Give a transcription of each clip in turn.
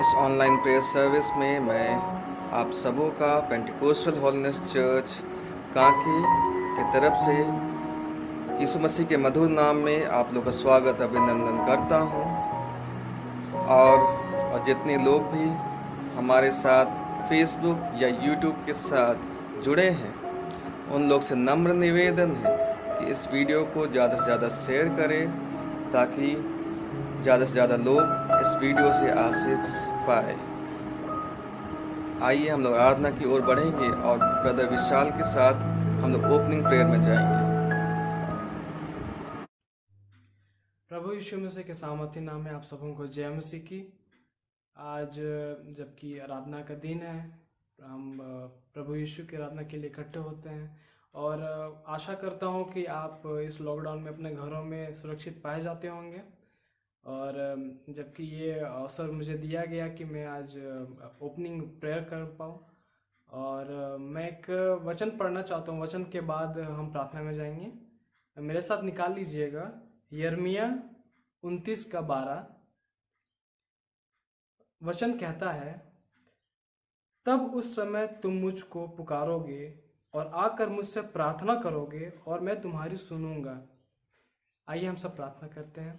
इस online prayer service में मैं आप सबों का पेंटिकोस्टल होलीनेस चर्च कांकी की तरफ से यीशु मसीह के मधुर नाम में आप लोग का स्वागत अभिनंदन करता हूं। और जितने लोग भी हमारे साथ फेसबुक या यूट्यूब के साथ जुड़े हैं उन लोग से नम्र निवेदन है कि इस वीडियो को ज़्यादा से ज़्यादा शेयर करें ताकि ज़्यादा से ज़्यादा लोग इस वीडियो से आशीष पाए। आइए हम लोग आराधना की ओर बढ़ेंगे और ब्रदर विशाल के साथ हम लोग ओपनिंग प्रेयर में जाएंगे। प्रभु यीशु मसीह के सामर्थी नाम में आप सबों को जय मसीह की। आज जबकि आराधना का दिन है, हम प्रभु यीशु की आराधना के लिए इकट्ठे होते हैं और आशा करता हूं कि आप इस लॉकडाउन में अपने घरों में सुरक्षित पाए जाते होंगे। और जबकि ये अवसर मुझे दिया गया कि मैं आज ओपनिंग प्रेयर कर पाऊँ, और मैं एक वचन पढ़ना चाहता हूँ। वचन के बाद हम प्रार्थना में जाएंगे। मेरे साथ निकाल लीजिएगा यिर्मयाह 29:12। वचन कहता है, तब उस समय तुम मुझको पुकारोगे और आकर मुझसे प्रार्थना करोगे और मैं तुम्हारी सुनूंगा। आइए हम सब प्रार्थना करते हैं।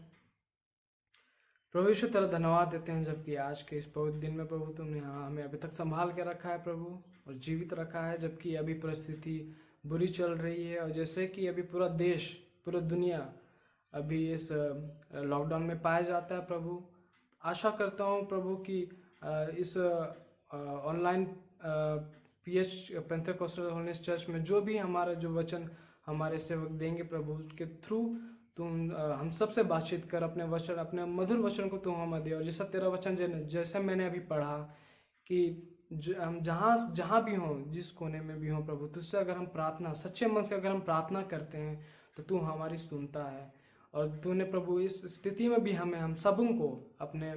प्रभु यीशु तेरा धन्यवाद देते हैं जबकि आज के इस पवित्र दिन में प्रभु तुमने हमें अभी तक संभाल के रखा है प्रभु, और जीवित रखा है जबकि अभी परिस्थिति बुरी चल रही है। और जैसे कि अभी पूरा देश, पूरा दुनिया अभी इस लॉकडाउन में पाया जाता है प्रभु, आशा करता हूँ प्रभु कि इस ऑनलाइन पेंटिकोस्टल होलीनेस चर्च में जो भी हमारा जो वचन हमारे सेवक देंगे प्रभु, उसके थ्रू तुम हम सब से बातचीत कर, अपने वचन, अपने मधुर वचन को तुम हमें दे। और जैसा तेरा वचन जैसे मैंने अभी पढ़ा कि हम जहाँ भी हों, जिस कोने में भी हों प्रभु, तुझसे अगर हम प्रार्थना सच्चे मन से अगर हम प्रार्थना करते हैं तो तू हमारी सुनता है। और तूने प्रभु इस स्थिति में भी हम सबों को अपने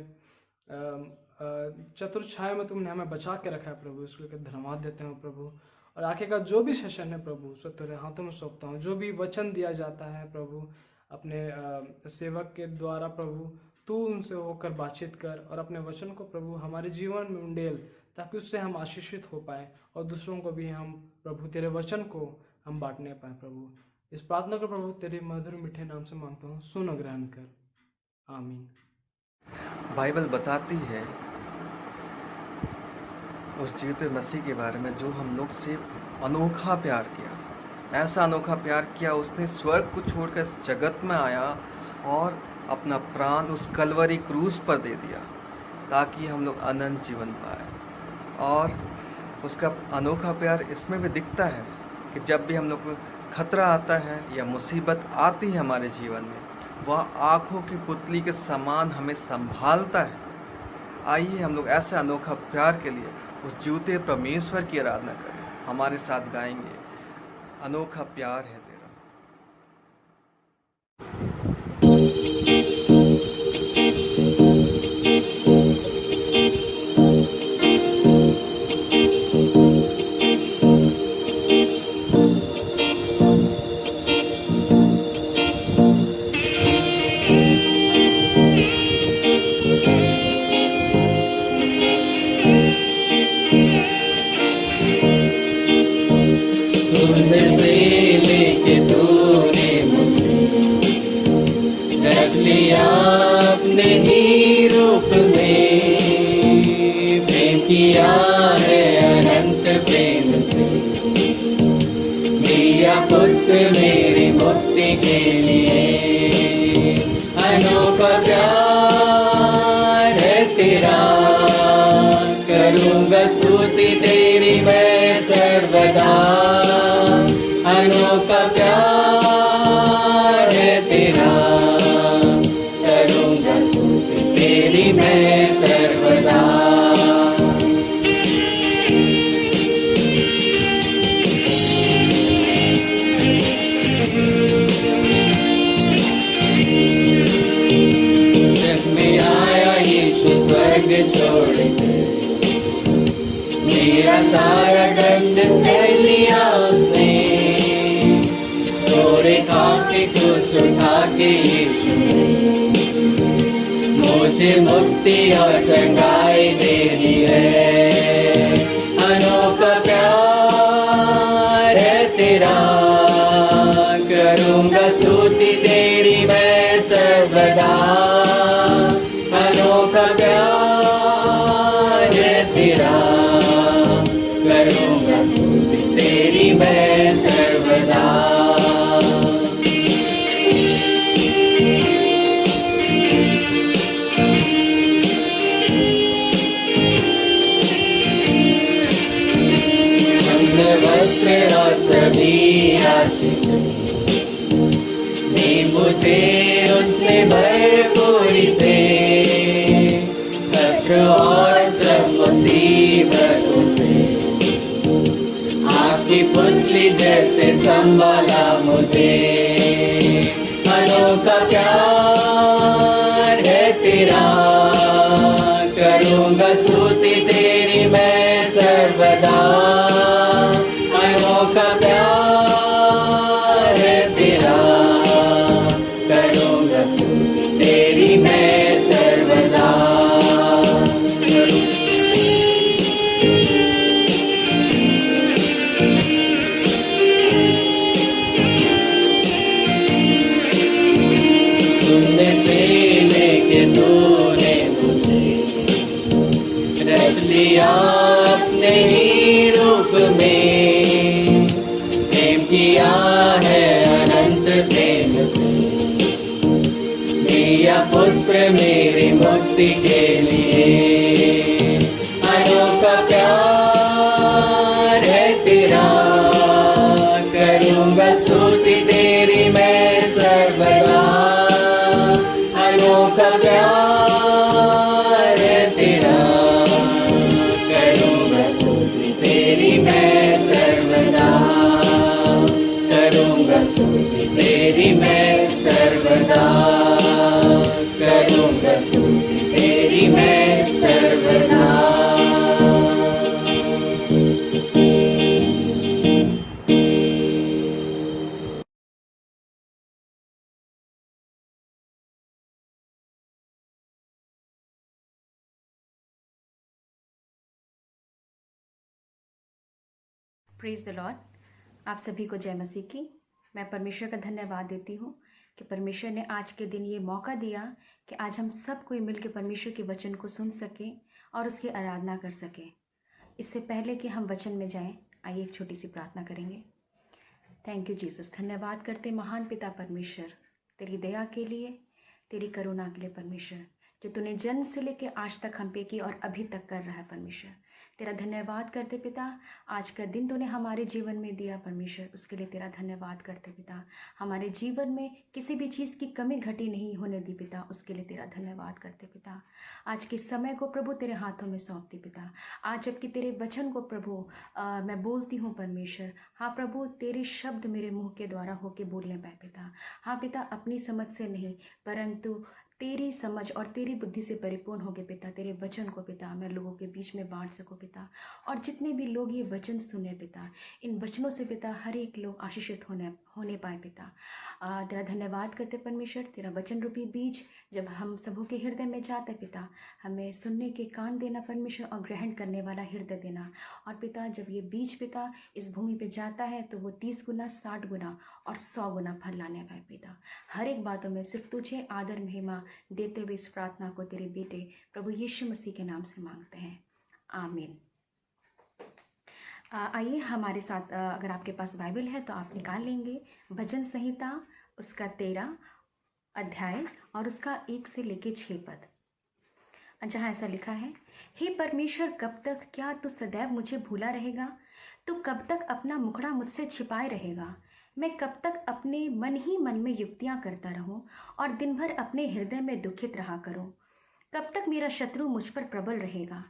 चतुर्छाया में तुमने हमें बचा के रखा है प्रभु, इसके लिए धन्यवाद देते हैं प्रभु। और आगे का जो भी सेशन है प्रभु, सो तेरे हाथों में सौंपता हूँ। जो भी वचन दिया जाता है प्रभु अपने सेवक के द्वारा प्रभु, तू उनसे होकर बातचीत कर और अपने वचन को प्रभु हमारे जीवन में उंडेल, ताकि उससे हम आशीषित हो पाए और दूसरों को भी हम प्रभु तेरे वचन को हम बांटने पाए प्रभु। इस प्रार्थना को प्रभु तेरे मधुर मीठे नाम से मांगता हूँ, सुन और ग्रहण कर, आमीन। बाइबल बताती है उस जीवित मसीह के बारे में जो हम लोग से अनोखा प्यार किया, ऐसा अनोखा प्यार किया, उसने स्वर्ग को छोड़कर इस जगत में आया और अपना प्राण उस कलवरी क्रूस पर दे दिया ताकि हम लोग अनंत जीवन पाए। और उसका अनोखा प्यार इसमें भी दिखता है कि जब भी हम लोग को खतरा आता है या मुसीबत आती है हमारे जीवन में, वह आँखों की पुतली के समान हमें संभालता है। आइए हम लोग ऐसे अनोखा प्यार के लिए उस जीवते परमेश्वर की आराधना करें। हमारे साथ गाएंगे, अनोखा प्यार है तेरा। अपने ही रूप में प्रेम किया है अनंत प्रेम से, दिया पुत्र मेरी मुक्ति के लिए। अनोखा प्यार है तेरा, करूँगा स्तुति तेरी मैं सर्वदा। अनोखा प्यार है तेरा, तेरी मैं सर्वदा। जग में आया यीशु स्वर्ग छोड़ के, मेरा सारा दर्द सह लिया उसने। थोड़े खाके को सुठा के यीशु मुझे मुक्ति और चंगाई देनी है। अनोखा प्यार है तेरा, करूँगा स्तुति तेरी मैं सर्वदा। अनोखा प्यार है तेरा, करूँगा स्तुति तेरी मैं सर्वदा। वस्त्र और सभी आशीषें दी मुझे उसने भरपूरी से। खतरों और सब मुसीबतों से आँख की पुतली जैसे संभाला मुझे। अनोखा प्यार है तेरा, करूँगा स्तुति तेरी मैं सर्वदा। अनोखा प्यार है तेरा, करूँगा स्तुति तेरी मैं सर्वदा। सुनने से लेके तूने मुझे रच लिया अपने ही रूप में। प्रेम किया है अनंत प्रेम से, दिया पुत्र मेरी मुक्ति के लिए। अनोखा प्यार है तेरा, करूँगा स्तुति तेरी मैं सर्वदा। अनोखा प्यार है तेरा, करूँगा स्तुति तेरी मैं सर्वदा। करूँगा स्तुति तेरी मैं सर्वदा। करूँगा स्तुति तेरी मैं सर्वदा। Praise the Lord. आप सभी को जय मसीह की। मैं परमेश्वर का धन्यवाद देती हूँ कि परमेश्वर ने आज के दिन ये मौका दिया कि आज हम सब कोई मिलकर परमेश्वर के वचन को सुन सकें और उसकी आराधना कर सकें। इससे पहले कि हम वचन में जाएं, आइए एक छोटी सी प्रार्थना करेंगे। Thank you Jesus. धन्यवाद करते महान पिता परमेश्वर तेरी दया के लिए, तेरी करुणा के लिए परमेश्वर, जो तूने जन्म से लेकर आज तक हम पे की और अभी तक कर रहा है परमेश्वर। तेरा धन्यवाद करते पिता, आज का दिन तूने हमारे जीवन में दिया परमेश्वर, उसके लिए तेरा धन्यवाद करते पिता। हमारे जीवन में किसी भी चीज़ की कमी घटी नहीं होने दी पिता, उसके लिए तेरा धन्यवाद करते पिता। आज के समय को प्रभु तेरे हाथों में सौंपती पिता। आज जबकि तेरे वचन को प्रभु मैं बोलती हूँ परमेश्वर, हाँ प्रभु तेरे शब्द मेरे मुँह के द्वारा होके बोलने पाए पिता। हाँ पिता, अपनी समझ से नहीं परंतु तेरी समझ और तेरी बुद्धि से परिपूर्ण हो गए पिता। तेरे वचन को पिता मैं लोगों के बीच में बांट सकूं पिता, और जितने भी लोग ये वचन सुने पिता, इन वचनों से पिता हर एक लोग आशीषित होने पाए पिता। तेरा धन्यवाद करते परमेश्वर। तेरा वचन रूपी बीज जब हम सबों के हृदय में जाता पिता, हमें सुनने के कान देना परमेश्वर और ग्रहण करने वाला हृदय देना। और पिता जब ये बीज पिता इस भूमि पे जाता है तो वो 30 गुना 60 गुना और 100 गुना फल लाने पाए पिता। हर एक बातों में सिर्फ तुझे आदर महिमा देते हुए इस प्रार्थना को तेरे बेटे प्रभु यीशु मसीह के नाम से मांगते हैं, आमीन। आइए हमारे साथ, अगर आपके पास बाइबल है तो आप निकाल लेंगे भजन संहिता उसका 13 अध्याय और उसका 1 से लेके 6 पद, जहाँ ऐसा लिखा है, हे परमेश्वर कब तक, क्या तू सदैव मुझे भूला रहेगा? तू कब तक अपना मुखड़ा मुझसे छिपाए रहेगा? मैं कब तक अपने मन ही मन में युक्तियाँ करता रहूं और दिन भर अपने हृदय में दुखित रहा करूं? कब तक मेरा शत्रु मुझ पर प्रबल रहेगा?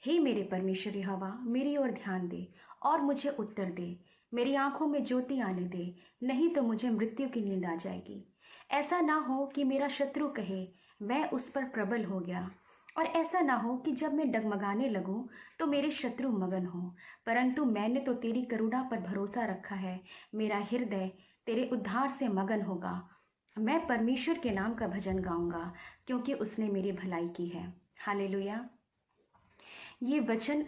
हे मेरे परमेश्वर यहोवा, मेरी ओर ध्यान दे और मुझे उत्तर दे। मेरी आंखों में ज्योति आने दे, नहीं तो मुझे मृत्यु की नींद आ जाएगी। ऐसा ना हो कि मेरा शत्रु कहे मैं उस पर प्रबल हो गया, और ऐसा ना हो कि जब मैं डगमगाने लगूं तो मेरे शत्रु मगन हो। परंतु मैंने तो तेरी करुणा पर भरोसा रखा है, मेरा हृदय तेरे उद्धार से मगन होगा। मैं परमेश्वर के नाम का भजन गाऊंगा क्योंकि उसने मेरी भलाई की है। हालेलुया। ये वचन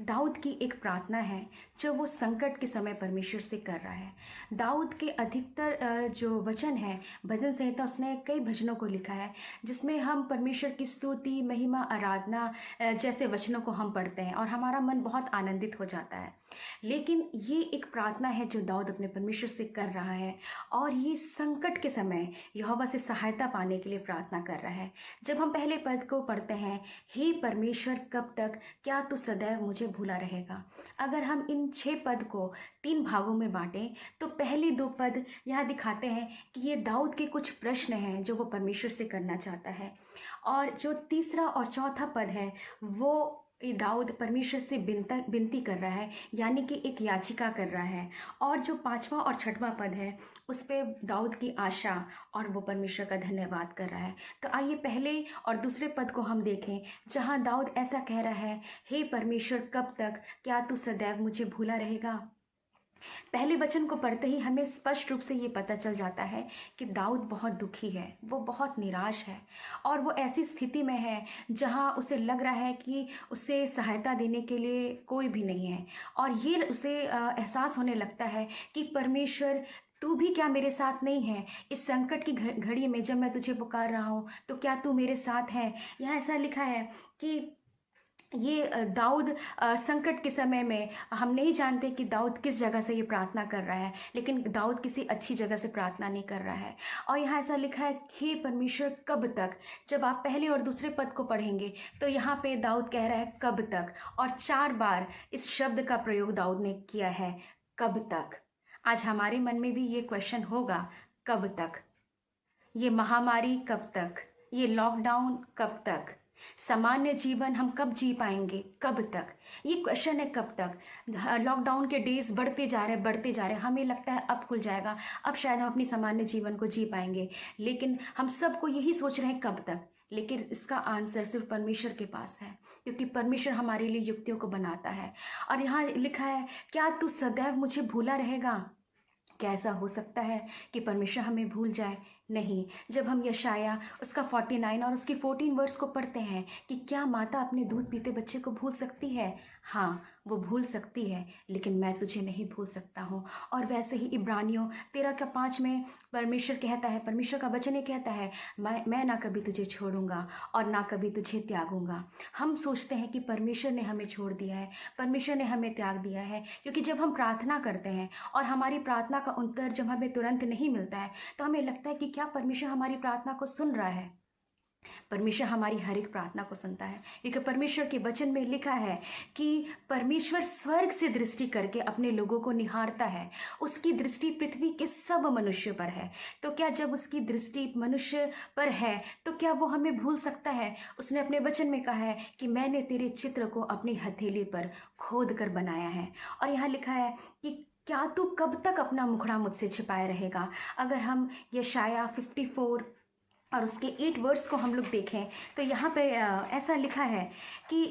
दाऊद की एक प्रार्थना है जो वो संकट के समय परमेश्वर से कर रहा है। दाऊद के अधिकतर जो वचन है भजन संहिता, उसने कई भजनों को लिखा है जिसमें हम परमेश्वर की स्तुति, महिमा, आराधना जैसे वचनों को हम पढ़ते हैं और हमारा मन बहुत आनंदित हो जाता है। लेकिन ये एक प्रार्थना है जो दाऊद अपने परमेश्वर से कर रहा है और ये संकट के समय यहोवा से सहायता पाने के लिए प्रार्थना कर रहा है। जब हम पहले पद को पढ़ते हैं, हे परमेश्वर कब तक, क्या तू सदैव मुझे भूला रहेगा। अगर हम इन 6 पद को 3 भागों में बांटें तो पहले 2 पद यहाँ दिखाते हैं कि ये दाऊद के कुछ प्रश्न हैं जो वो परमेश्वर से करना चाहता है, और जो तीसरा और चौथा पद है वो दाऊद परमेश्वर से विनती कर रहा है, यानी कि एक याचिका कर रहा है। और जो 5वां और 6वां पद है उस पे दाऊद की आशा और वो परमेश्वर का धन्यवाद कर रहा है। तो आइए पहले और दूसरे पद को हम देखें जहां दाऊद ऐसा कह रहा है, हे परमेश्वर कब तक, क्या तू सदैव मुझे भूला रहेगा। पहले वचन को पढ़ते ही हमें स्पष्ट रूप से ये पता चल जाता है कि दाऊद बहुत दुखी है, वो बहुत निराश है और वो ऐसी स्थिति में है जहां उसे लग रहा है कि उसे सहायता देने के लिए कोई भी नहीं है। और ये उसे एहसास होने लगता है कि परमेश्वर तू भी क्या मेरे साथ नहीं है। इस संकट की घड़ी में जब मैं तुझे पुकार रहा हूँ तो क्या तू मेरे साथ है। यहाँ ऐसा लिखा है कि ये दाऊद संकट के समय में, हम नहीं जानते कि दाऊद किस जगह से ये प्रार्थना कर रहा है, लेकिन दाऊद किसी अच्छी जगह से प्रार्थना नहीं कर रहा है। और यहाँ ऐसा लिखा है, हे परमेश्वर कब तक। जब आप पहले और दूसरे पद को पढ़ेंगे तो यहाँ पे दाऊद कह रहा है कब तक, और 4 बार इस शब्द का प्रयोग दाऊद ने किया है, कब तक। आज हमारे मन में भी ये क्वेश्चन होगा, कब तक। ये महामारी कब तक, ये लॉकडाउन कब तक, सामान्य जीवन हम कब जी पाएंगे, कब तक। ये क्वेश्चन है कब तक। लॉकडाउन के डेज बढ़ते जा रहे, हमें लगता है अब खुल जाएगा, अब शायद हम अपनी सामान्य जीवन को जी पाएंगे, लेकिन हम सबको यही सोच रहे हैं कब तक। लेकिन इसका आंसर सिर्फ परमेश्वर के पास है, क्योंकि परमेश्वर हमारे लिए युक्तियों को बनाता है। और यहाँ लिखा है, क्या तू सदैव मुझे भूला रहेगा। क्या ऐसा हो सकता है कि परमेश्वर हमें भूल जाए? नहीं। जब हम यशाया उसका 49 और उसकी 14 वर्स को पढ़ते हैं कि क्या माता अपने दूध पीते बच्चे को भूल सकती है? हाँ, वो भूल सकती है, लेकिन मैं तुझे नहीं भूल सकता हूँ। और वैसे ही इब्रानियों 13:5 में परमेश्वर कहता है, परमेश्वर का वचन ये कहता है, मैं ना कभी तुझे छोड़ूंगा और ना कभी तुझे त्यागूंगा। हम सोचते हैं कि परमेश्वर ने हमें छोड़ दिया है, परमेश्वर ने हमें त्याग दिया है, क्योंकि जब हम प्रार्थना करते हैं और हमारी प्रार्थना का उत्तर जब हमें तुरंत नहीं मिलता है तो हमें लगता है कि क्या परमेश्वर हमारी प्रार्थना को सुन रहा है। परमेश्वर हमारी हर एक प्रार्थना को सुनता है, क्योंकि परमेश्वर के वचन में लिखा है कि परमेश्वर स्वर्ग से दृष्टि करके अपने लोगों को निहारता है। उसकी दृष्टि पृथ्वी के सब मनुष्य पर है। तो क्या जब उसकी दृष्टि मनुष्य पर है तो क्या वो हमें भूल सकता है? उसने अपने वचन में कहा है कि मैंने तेरे चित्र को अपनी हथेली पर खोद कर बनाया है। और यहाँ लिखा है कि क्या तू कब तक अपना मुखड़ा मुझसे छिपाए रहेगा। अगर हम यशाया 54 और उसके 8 वर्ड्स को हम लोग देखें तो यहाँ पे ऐसा लिखा है कि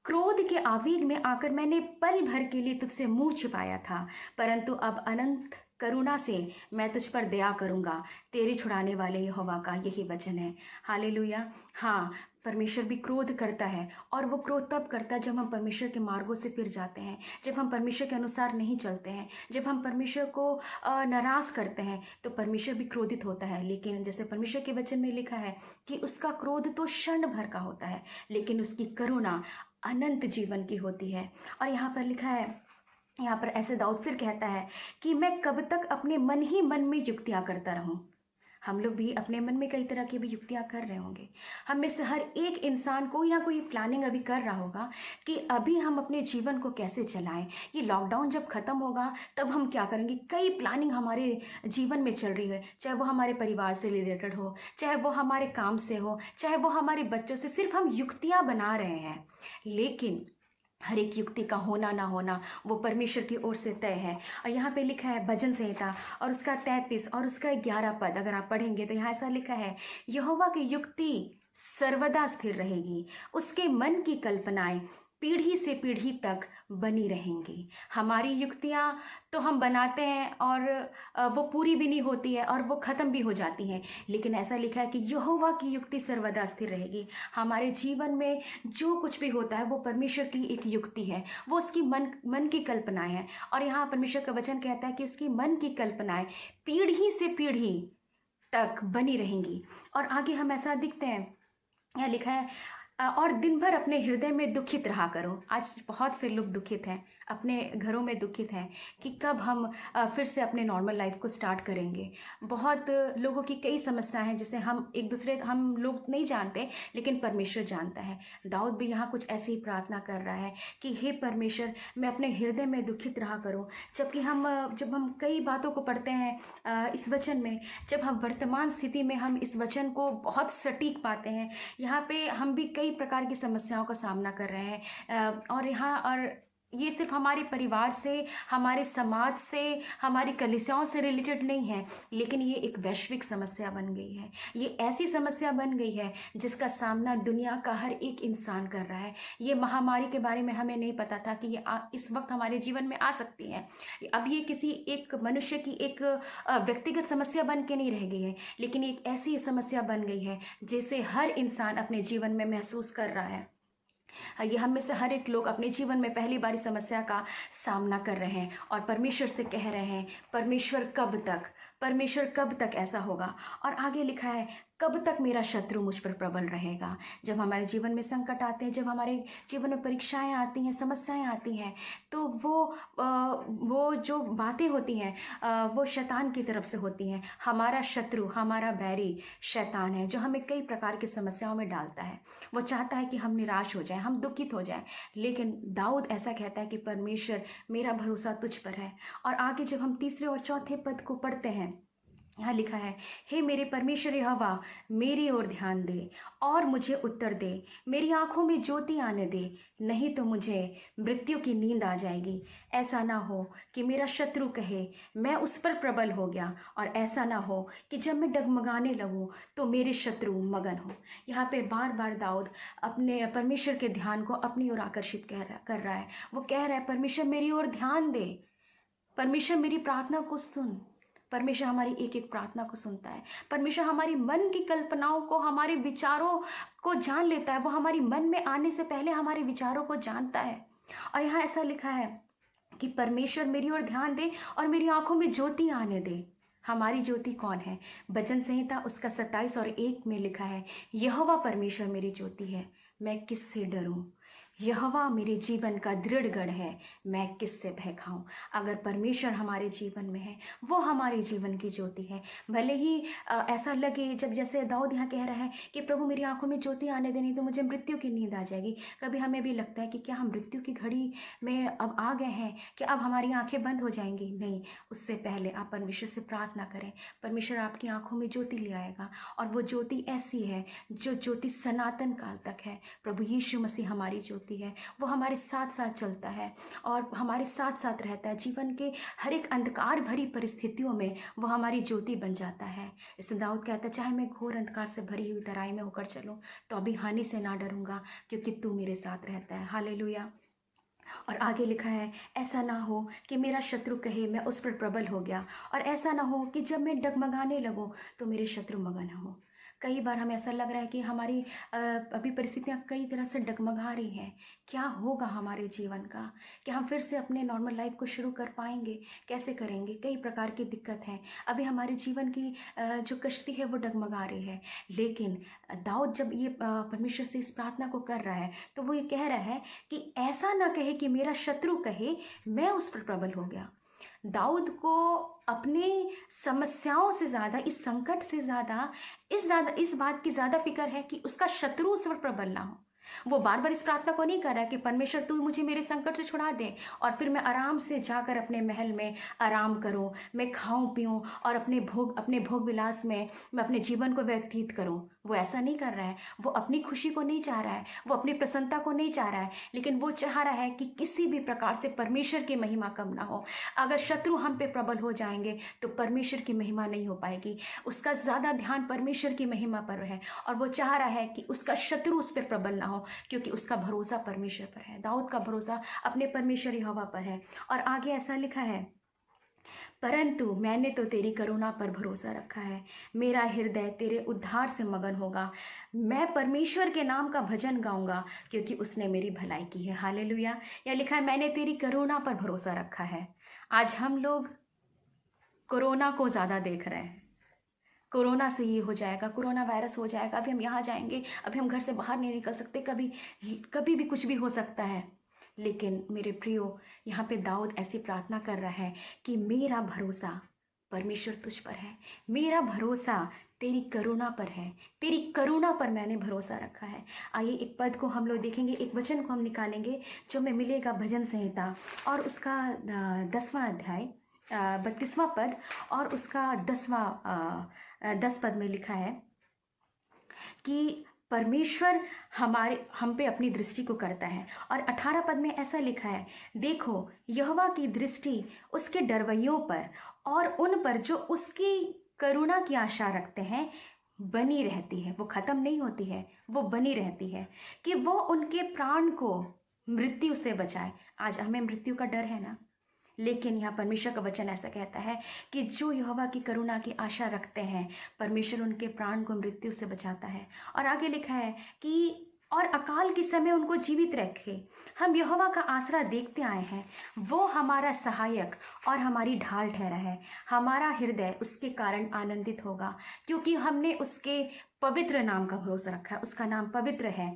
क्रोध के आवेग में आकर मैंने पल भर के लिए तुझसे मुंह छिपाया था, परंतु अब अनंत करुणा से मैं तुझ पर दया करूँगा। तेरे छुड़ाने वाले यहोवा का यही वचन है। हालेलुया। हाँ, परमेश्वर भी क्रोध करता है, और वो क्रोध तब करता है जब हम परमेश्वर के मार्गों से फिर जाते हैं, जब हम परमेश्वर के अनुसार नहीं चलते हैं, जब हम परमेश्वर को नाराज़ करते हैं तो परमेश्वर भी क्रोधित होता है। लेकिन जैसे परमेश्वर के वचन में लिखा है कि उसका क्रोध तो क्षण भर का होता है, लेकिन उसकी करुणा अनंत जीवन की होती है। और यहाँ पर लिखा है, यहाँ पर ऐसे दाऊद फिर कहता है कि मैं कब तक अपने मन ही मन में युक्तियाँ करता रहूं। हम लोग भी अपने मन में कई तरह की भी युक्तियाँ कर रहे होंगे। हम में से हर एक इंसान कोई ना कोई प्लानिंग अभी कर रहा होगा कि अभी हम अपने जीवन को कैसे चलाएं। ये लॉकडाउन जब ख़त्म होगा तब हम क्या करेंगे। कई प्लानिंग हमारे जीवन में चल रही है, चाहे वो हमारे परिवार से रिलेटेड हो, चाहे वो हमारे काम से हो, चाहे वो हमारे बच्चों से। सिर्फ हम युक्तियाँ बना रहे हैं, लेकिन हर एक युक्ति का होना ना होना वो परमेश्वर की ओर से तय है। और यहाँ पे लिखा है भजन संहिता और उसका 33 और उसका 11 पद अगर आप पढ़ेंगे तो यहाँ ऐसा लिखा है, यहोवा की युक्ति सर्वदा स्थिर रहेगी, उसके मन की कल्पनाएं पीढ़ी से पीढ़ी तक बनी रहेंगी। हमारी युक्तियाँ तो हम बनाते हैं और वो पूरी भी नहीं होती है और वो ख़त्म भी हो जाती हैं, लेकिन ऐसा लिखा है कि यहोवा की युक्ति सर्वदा स्थिर रहेगी। हमारे जीवन में जो कुछ भी होता है वो परमेश्वर की एक युक्ति है, वो उसकी मन की कल्पनाएं हैं। और यहाँ परमेश्वर का वचन कहता है कि उसकी मन की कल्पनाएं पीढ़ी से पीढ़ी तक बनी रहेंगी। और आगे हम ऐसा दिखते हैं, यहाँ लिखा है और दिन भर अपने हृदय में दुखित रहा करो। आज बहुत से लोग दुखित हैं, अपने घरों में दुखित हैं कि कब हम फिर से अपने नॉर्मल लाइफ को स्टार्ट करेंगे। बहुत लोगों की कई समस्याएं हैं जिसे हम लोग नहीं जानते, लेकिन परमेश्वर जानता है। दाऊद भी यहाँ कुछ ऐसे ही प्रार्थना कर रहा है कि हे परमेश्वर, मैं अपने हृदय में दुखित रहा करूँ। जबकि जब हम कई बातों को पढ़ते हैं इस वचन में, जब हम वर्तमान स्थिति में हम इस वचन को बहुत सटीक पाते हैं। यहाँ पे हम भी कई प्रकार की समस्याओं का सामना कर रहे हैं और ये सिर्फ हमारे परिवार से, हमारे समाज से, हमारी कलीसियाओं से रिलेटेड नहीं है, लेकिन ये एक वैश्विक समस्या बन गई है। ये ऐसी समस्या बन गई है जिसका सामना दुनिया का हर एक इंसान कर रहा है। ये महामारी के बारे में हमें नहीं पता था कि ये इस वक्त हमारे जीवन में आ सकती है। अब ये किसी एक मनुष्य की एक व्यक्तिगत समस्या बन के नहीं रह गई है, लेकिन एक ऐसी समस्या बन गई है जिसे हर इंसान अपने जीवन में महसूस कर रहा है। ये हम में से हर एक लोग अपने जीवन में पहली बार इस समस्या का सामना कर रहे हैं और परमेश्वर से कह रहे हैं, परमेश्वर कब तक ऐसा होगा। और आगे लिखा है, कब तक मेरा शत्रु मुझ पर प्रबल रहेगा। जब हमारे जीवन में संकट आते हैं, जब हमारे जीवन में परीक्षाएं आती हैं, समस्याएं आती हैं, तो वो जो बातें होती हैं वो शैतान की तरफ से होती हैं। हमारा शत्रु, हमारा बैरी शैतान है, जो हमें कई प्रकार की समस्याओं में डालता है। वो चाहता है कि हम निराश हो जाएं, हम दुखित हो जाएं, लेकिन दाऊद ऐसा कहता है कि परमेश्वर, मेरा भरोसा तुझ पर है। और आगे जब हम तीसरे और चौथे पद को पढ़ते हैं, यहाँ लिखा है, हे मेरे परमेश्वर यहोवा, मेरी ओर ध्यान दे और मुझे उत्तर दे, मेरी आंखों में ज्योति आने दे, नहीं तो मुझे मृत्यु की नींद आ जाएगी। ऐसा ना हो कि मेरा शत्रु कहे मैं उस पर प्रबल हो गया, और ऐसा ना हो कि जब मैं डगमगाने लगूं तो मेरे शत्रु मगन हो। यहाँ पे बार बार दाऊद अपने परमेश्वर के ध्यान को अपनी ओर आकर्षित कर रहा है। वो कह रहा है, परमेश्वर मेरी ओर ध्यान दे, परमेश्वर मेरी प्रार्थना को सुन। परमेश्वर हमारी एक एक प्रार्थना को सुनता है। परमेश्वर हमारी मन की कल्पनाओं को, हमारे विचारों को जान लेता है। वो हमारी मन में आने से पहले हमारे विचारों को जानता है। और यहाँ ऐसा लिखा है कि परमेश्वर मेरी ओर ध्यान दे और मेरी आंखों में ज्योति आने दे। हमारी ज्योति कौन है? भजन संहिता उसका 27 और 1 में लिखा है, यहोवा परमेश्वर मेरी ज्योति है, मैं किससे डरूं। यहोवा मेरे जीवन का दृढ़ गढ़ है, मैं किससे भय खाऊं। अगर परमेश्वर हमारे जीवन में है, वो हमारे जीवन की ज्योति है। भले ही ऐसा लगे, जब जैसे दाऊद यहाँ कह रहा है कि प्रभु मेरी आंखों में ज्योति आने देनी तो मुझे मृत्यु की नींद आ जाएगी। कभी हमें भी लगता है कि क्या हम मृत्यु की घड़ी में अब आ गए हैं, कि अब हमारी आंखें बंद हो जाएंगी। नहीं, उससे पहले आप परमेश्वर से प्रार्थना करें, परमेश्वर आपकी आंखों में ज्योति ले आएगा। और वो ज्योति ऐसी है जो ज्योति सनातन काल तक है। प्रभु यीशु मसीह हमारी ज्योति है, वो हमारे साथ साथ चलता है और हमारे साथ साथ रहता है। जीवन के हर एक अंधकार भरी परिस्थितियों में वो हमारी ज्योति बन जाता है। इसलिए दाऊद कहता है, चाहे मैं घोर अंधकार से भरी हुई तराई में होकर चलूं तो अभी हानि से ना डरूंगा, क्योंकि तू मेरे साथ रहता है। हालेलुया। और आगे लिखा है, ऐसा ना हो कि मेरा शत्रु कहे मैं उस पर प्रबल हो गया, और ऐसा ना हो कि जब मैं डगमगाने लगूं तो मेरे शत्रु मगन हो। कई बार हमें ऐसा लग रहा है कि हमारी अभी परिस्थितियाँ कई तरह से डगमगा रही हैं। क्या होगा हमारे जीवन का? क्या हम फिर से अपने नॉर्मल लाइफ को शुरू कर पाएंगे? कैसे करेंगे? कई प्रकार की दिक्कत है। अभी हमारे जीवन की जो कश्ती है वो डगमगा रही है। लेकिन दाऊद जब ये परमेश्वर से इस प्रार्थना को कर रहा है तो वो ये कह रहा है कि ऐसा ना कहे कि मेरा शत्रु कहे मैं उस पर प्रबल हो गया। दाऊद को अपनी समस्याओं से ज़्यादा, इस संकट से ज़्यादा इस बात की ज़्यादा फिक्र है कि उसका शत्रु उस पर प्रबल ना हो। वो बार बार इस प्रार्थना को नहीं कर रहा है कि परमेश्वर तू मुझे मेरे संकट से छुड़ा दे और फिर मैं आराम से जाकर अपने महल में आराम करूं, मैं खाऊं पीऊं और अपने भोग विलास में मैं अपने जीवन को व्यतीत करूं। वो ऐसा नहीं कर रहा है। वो अपनी खुशी को नहीं चाह रहा है, वो अपनी प्रसन्नता को नहीं चाह रहा है, लेकिन वो चाह रहा है कि किसी भी प्रकार से परमेश्वर की महिमा कम ना हो। अगर शत्रु हम पे प्रबल हो जाएंगे तो परमेश्वर की महिमा नहीं हो पाएगी। उसका ज़्यादा ध्यान परमेश्वर की महिमा पर है और वो चाह रहा है कि उसका शत्रु उस पर प्रबल ना हो। हो, क्योंकि उसका भरोसा परमेश्वर पर है। दाऊद का भरोसा अपने परमेश्वर यहोवा पर है। और आगे ऐसा लिखा है, परंतु मैंने तो तेरी करुणा पर भरोसा रखा है, मेरा हृदय तेरे उद्धार से मगन होगा। मैं परमेश्वर के नाम का भजन गाऊंगा, क्योंकि उसने मेरी भलाई की है। हालेलुया। या लिखा है, मैंने तेरी करुणा पर भरोसा रखा है। आज हम लोग कोरोना को ज़्यादा देख रहे हैं, कोरोना से ये हो जाएगा, कोरोना वायरस हो जाएगा, अभी हम यहाँ जाएंगे, अभी हम घर से बाहर नहीं निकल सकते, कभी भी कुछ भी हो सकता है। लेकिन मेरे प्रियो, यहाँ पे दाऊद ऐसी प्रार्थना कर रहा है कि मेरा भरोसा परमेश्वर तुझ पर है, मेरा भरोसा तेरी करुणा पर है, तेरी करुणा पर मैंने भरोसा रखा है। आइए एक पद को हम लोग देखेंगे, एक वचन को हम निकालेंगे जो हमें मिलेगा भजन संहिता और उसका 10वां अध्याय 32वां पद और उसका 10 पद में लिखा है कि परमेश्वर हम पे अपनी दृष्टि को करता है। और 18 पद में ऐसा लिखा है, देखो यहोवा की दृष्टि उसके डरवैयों पर और उन पर जो उसकी करुणा की आशा रखते हैं बनी रहती है। वो ख़त्म नहीं होती है, वो बनी रहती है कि वो उनके प्राण को मृत्यु से बचाए। आज हमें मृत्यु का डर है ना, लेकिन यहाँ परमेश्वर का वचन ऐसा कहता है कि जो यहोवा की करुणा की आशा रखते हैं, परमेश्वर उनके प्राण को मृत्यु से बचाता है। और आगे लिखा है कि और अकाल के समय उनको जीवित रखे। हम यहोवा का आसरा देखते आए हैं, वो हमारा सहायक और हमारी ढाल ठहरा है। हमारा हृदय उसके कारण आनंदित होगा, क्योंकि हमने उसके पवित्र नाम का भरोसा रखा है। उसका नाम पवित्र है।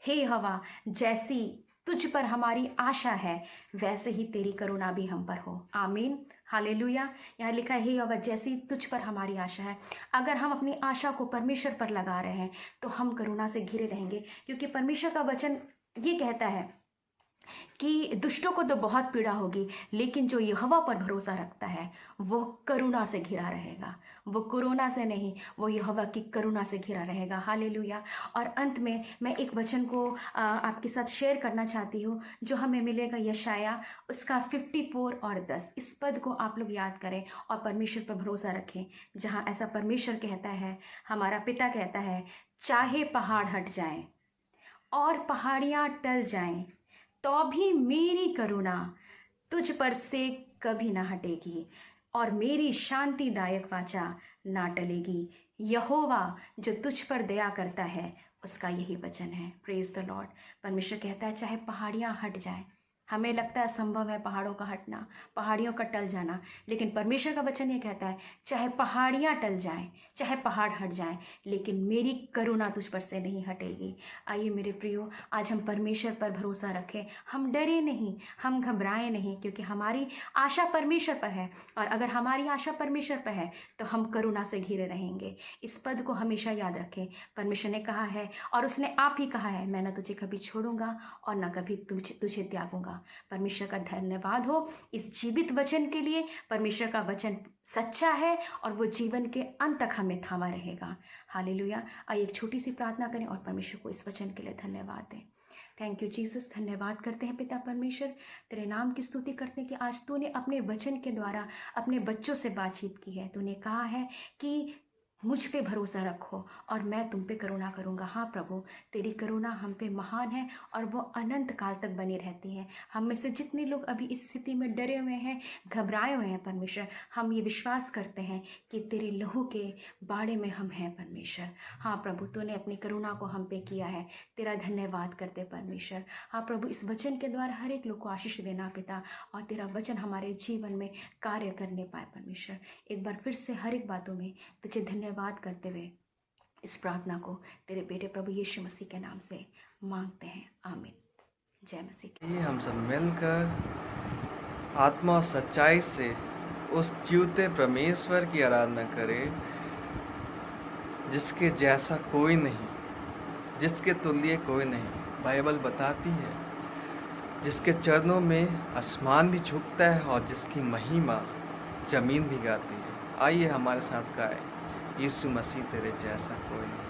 हे यहोवा, जैसी तुझ पर हमारी आशा है, वैसे ही तेरी करुणा भी हम पर हो। आमीन, हालेलुया। यहाँ लिखा है, हे यहोवा, जैसी तुझ पर हमारी आशा है। अगर हम अपनी आशा को परमेश्वर पर लगा रहे हैं तो हम करुणा से घिरे रहेंगे, क्योंकि परमेश्वर का वचन ये कहता है कि दुष्टों को तो बहुत पीड़ा होगी, लेकिन जो यहोवा पर भरोसा रखता है वो करुणा से घिरा रहेगा। वो कोरोना से नहीं, वो यहोवा की करुणा से घिरा रहेगा। हालेलुया। और अंत में मैं एक वचन को आपके साथ शेयर करना चाहती हूँ जो हमें मिलेगा यशाया उसका 54 और 10। इस पद को आप लोग याद करें और परमेश्वर पर भरोसा रखें, जहाँ ऐसा परमेश्वर कहता है, हमारा पिता कहता है, चाहे पहाड़ हट जाएं और पहाड़ियाँ टल जाएं तो भी मेरी करुणा तुझ पर से कभी ना हटेगी और मेरी शांतिदायक वाचा ना टलेगी। यहोवा जो तुझ पर दया करता है उसका यही वचन है। Praise the Lord. परमेश्वर कहता है चाहे पहाड़ियाँ हट जाएं, हमें लगता है संभव है पहाड़ों का हटना, पहाड़ियों का टल जाना, लेकिन परमेश्वर का वचन ये कहता है चाहे पहाड़ियाँ टल जाएं, चाहे पहाड़ हट जाएं, लेकिन मेरी करुणा तुझ पर से नहीं हटेगी। आइए मेरे प्रियो, आज हम परमेश्वर पर भरोसा रखें। हम डरे नहीं, हम घबराएं नहीं, क्योंकि हमारी आशा परमेश्वर पर है। और अगर हमारी आशा परमेश्वर पर है तो हम करुणा से घिरे रहेंगे। इस पद को हमेशा याद रखें। परमेश्वर ने कहा है और उसने आप ही कहा है, मैं न तुझे कभी छोड़ूंगा और न कभी तुझे त्यागूंगा। परमेश्वर का धन्यवाद हो इस जीवित वचन के लिए। परमेश्वर का वचन सच्चा है और वो जीवन के अंत तक हमें थामा रहेगा। हालेलुया। आइए एक छोटी सी प्रार्थना करें और परमेश्वर को इस वचन के लिए धन्यवाद दें। Thank you Jesus. धन्यवाद करते हैं पिता परमेश्वर, तेरे नाम की स्तुति करते हैं कि आज तूने अपने वचन के द्वारा अपने बच्चों से बातचीत की है। तूने कहा है कि मुझ पे भरोसा रखो और मैं तुम पे करुणा करूँगा। हाँ प्रभु, तेरी करुणा हम पे महान है और वो अनंत काल तक बनी रहती है। हम में से जितने लोग अभी इस स्थिति में डरे हुए हैं, घबराए हुए हैं परमेश्वर, हम ये विश्वास करते हैं कि तेरे लहू के बाड़े में हम हैं परमेश्वर। हाँ प्रभु, तूने अपनी करुणा को हम पे किया है, तेरा धन्यवाद करते परमेश्वर। हाँ प्रभु, इस वचन के द्वारा हर एक लोग को आशीष देना पिता, और तेरा वचन हमारे जीवन में कार्य करने पाए परमेश्वर। एक बार फिर से हर एक बातों में तुझे धन्यवाद करते हुए इस प्रार्थना को तेरे बेटे प्रभु यीशु मसीह के नाम से मांगते हैं। आमीन। जय मसीह। ये हम सब मिलकर आत्मा और सच्चाई से उस जीवते परमेश्वर की आराधना करें जिसके जैसा कोई नहीं, जिसके तुल्य कोई नहीं। बाइबल बताती है जिसके चरणों में आसमान भी झुकता है और जिसकी महिमा जमीन भी गाती है। आइए हमारे साथ गाएं, यीशु मसीह तेरे जैसा कोई नहीं।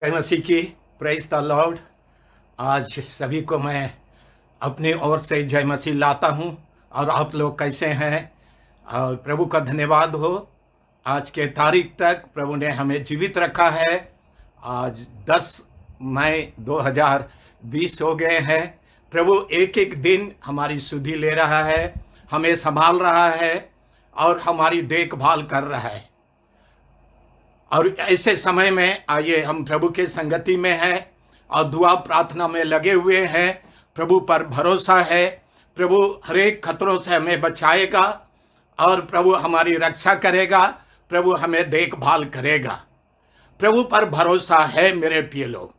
जय मसीह की। Praise the Lord. आज सभी को मैं अपनी ओर से जय मसीह लाता हूं। और आप लोग कैसे हैं? और प्रभु का धन्यवाद हो, आज के तारीख तक प्रभु ने हमें जीवित रखा है। आज 10 मई 2020 हो गए हैं। प्रभु एक एक दिन हमारी सुधि ले रहा है, हमें संभाल रहा है और हमारी देखभाल कर रहा है। और ऐसे समय में आइए हम प्रभु के संगति में हैं और दुआ प्रार्थना में लगे हुए हैं। प्रभु पर भरोसा है, प्रभु हर एक खतरों से हमें बचाएगा और प्रभु हमारी रक्षा करेगा, प्रभु हमें देखभाल करेगा। प्रभु पर भरोसा है मेरे प्रिय लोग।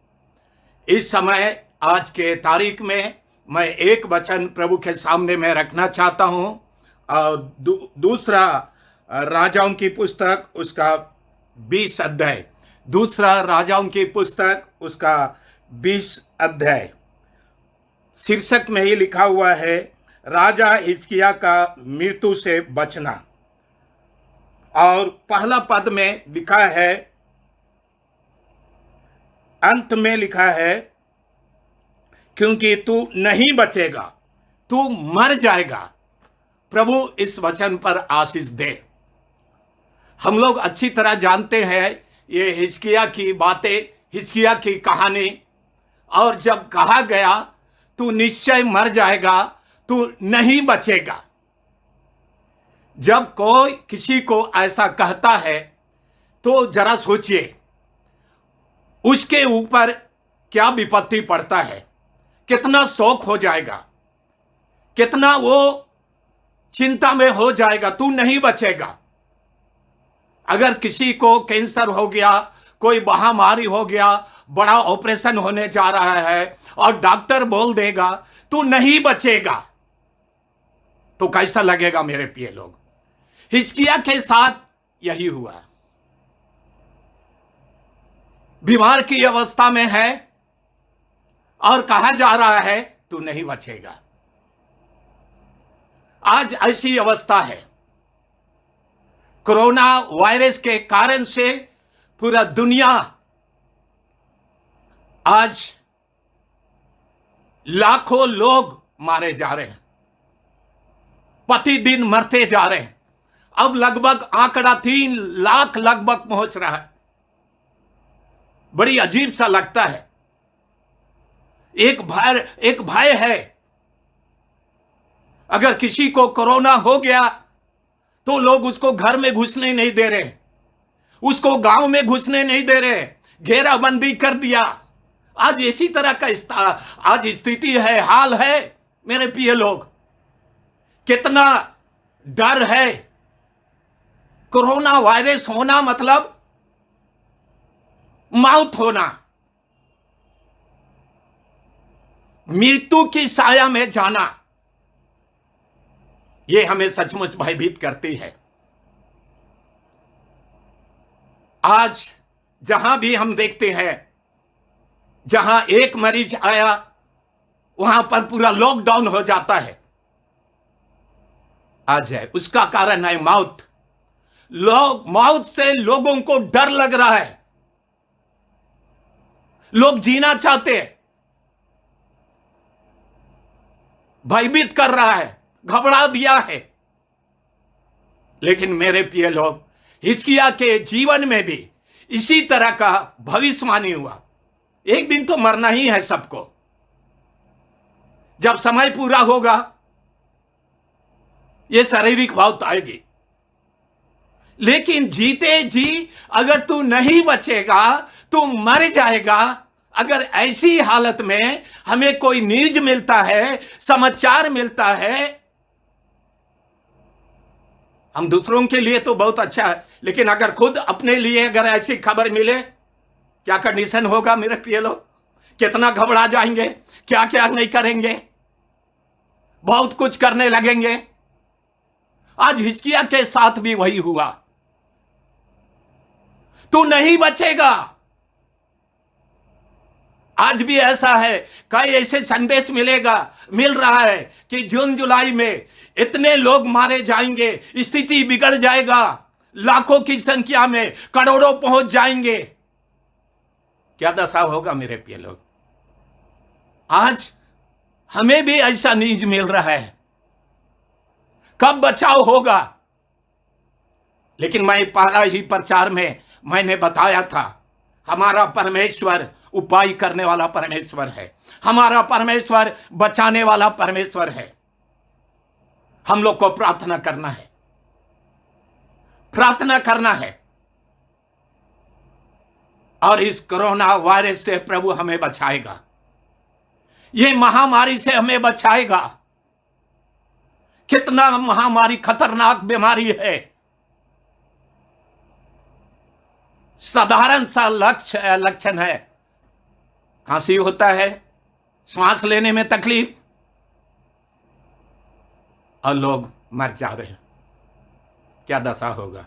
इस समय आज के तारीख में मैं एक वचन प्रभु के सामने में रखना चाहता हूँ। और दूसरा राजाओं की पुस्तक उसका 20 अध्याय, दूसरा राजाओं की पुस्तक उसका 20 अध्याय। शीर्षक में ही लिखा हुआ है राजा हिजकिय्याह का मृत्यु से बचना। और पहला पद में लिखा है, अंत में लिखा है, क्योंकि तू नहीं बचेगा, तू मर जाएगा। प्रभु इस वचन पर आशीष दे। हम लोग अच्छी तरह जानते हैं ये हिजकिय्याह की बातें, हिजकिय्याह की कहानी। और जब कहा गया तू निश्चय मर जाएगा, तू नहीं बचेगा, जब कोई किसी को ऐसा कहता है तो जरा सोचिए उसके ऊपर क्या विपत्ति पड़ता है, कितना शोक हो जाएगा, कितना वो चिंता में हो जाएगा। तू नहीं बचेगा। अगर किसी को कैंसर हो गया, कोई महामारी हो गया, बड़ा ऑपरेशन होने जा रहा है और डॉक्टर बोल देगा तू नहीं बचेगा, तो कैसा लगेगा मेरे प्रिय लोग? हिजकिय्याह के साथ यही हुआ। बीमार की अवस्था में है और कहा जा रहा है तू नहीं बचेगा। आज ऐसी अवस्था है। कोरोना वायरस के कारण से पूरा दुनिया आज लाखों लोग मारे जा रहे हैं, प्रतिदिन मरते जा रहे हैं। अब लगभग आंकड़ा 3 लाख लगभग पहुंच रहा है। बड़ी अजीब सा लगता है। एक भय है। अगर किसी को कोरोना हो गया तो लोग उसको घर में घुसने नहीं दे रहे, उसको गांव में घुसने नहीं दे रहे, घेराबंदी कर दिया। आज इसी तरह का आज स्थिति है, हाल है मेरे प्रिय लोग। कितना डर है। कोरोना वायरस होना मतलब मौत होना, मृत्यु की साया में जाना। यह हमें सचमुच भयभीत करती है। आज जहां भी हम देखते हैं, जहां एक मरीज आया वहां पर पूरा लॉकडाउन हो जाता है। आज है उसका कारण है मौत। मौत से लोगों को डर लग रहा है। लोग जीना चाहते हैं, भयभीत कर रहा है, घबरा दिया है। लेकिन मेरे प्रिय लोग, हिजकिय्याह के जीवन में भी इसी तरह का भविष्यवाणी हुआ। एक दिन तो मरना ही है सबको। जब समय पूरा होगा ये शारीरिक मौत आएगी। लेकिन जीते जी अगर तू नहीं बचेगा, तू मर जाएगा। अगर ऐसी हालत में हमें कोई न्यूज मिलता है, समाचार मिलता है, हम दूसरों के लिए तो बहुत अच्छा है, लेकिन अगर खुद अपने लिए अगर ऐसी खबर मिले, क्या कंडीशन होगा मेरे प्रिय लोग? कितना घबरा जाएंगे, क्या क्या नहीं करेंगे, बहुत कुछ करने लगेंगे। आज हिजकिय्याह के साथ भी वही हुआ। तू नहीं बचेगा। आज भी ऐसा है, कई ऐसे संदेश मिल रहा है कि जून जुलाई में इतने लोग मारे जाएंगे, स्थिति बिगड़ जाएगा, लाखों की संख्या में, करोड़ों पहुंच जाएंगे। क्या दशा होगा मेरे प्रिय लोग? आज हमें भी ऐसा न्यूज मिल रहा है, कब बचाव होगा? लेकिन मैं पहला ही प्रचार में मैंने बताया था, हमारा परमेश्वर उपाय करने वाला परमेश्वर है, हमारा परमेश्वर बचाने वाला परमेश्वर है। हम लोग को प्रार्थना करना है, प्रार्थना करना है, और इस कोरोना वायरस से प्रभु हमें बचाएगा, ये महामारी से हमें बचाएगा। कितना महामारी खतरनाक बीमारी है, साधारण सा लक्षण है, खांसी होता है, सांस लेने में तकलीफ, और लोग मर जा रहे हैं। क्या दशा होगा?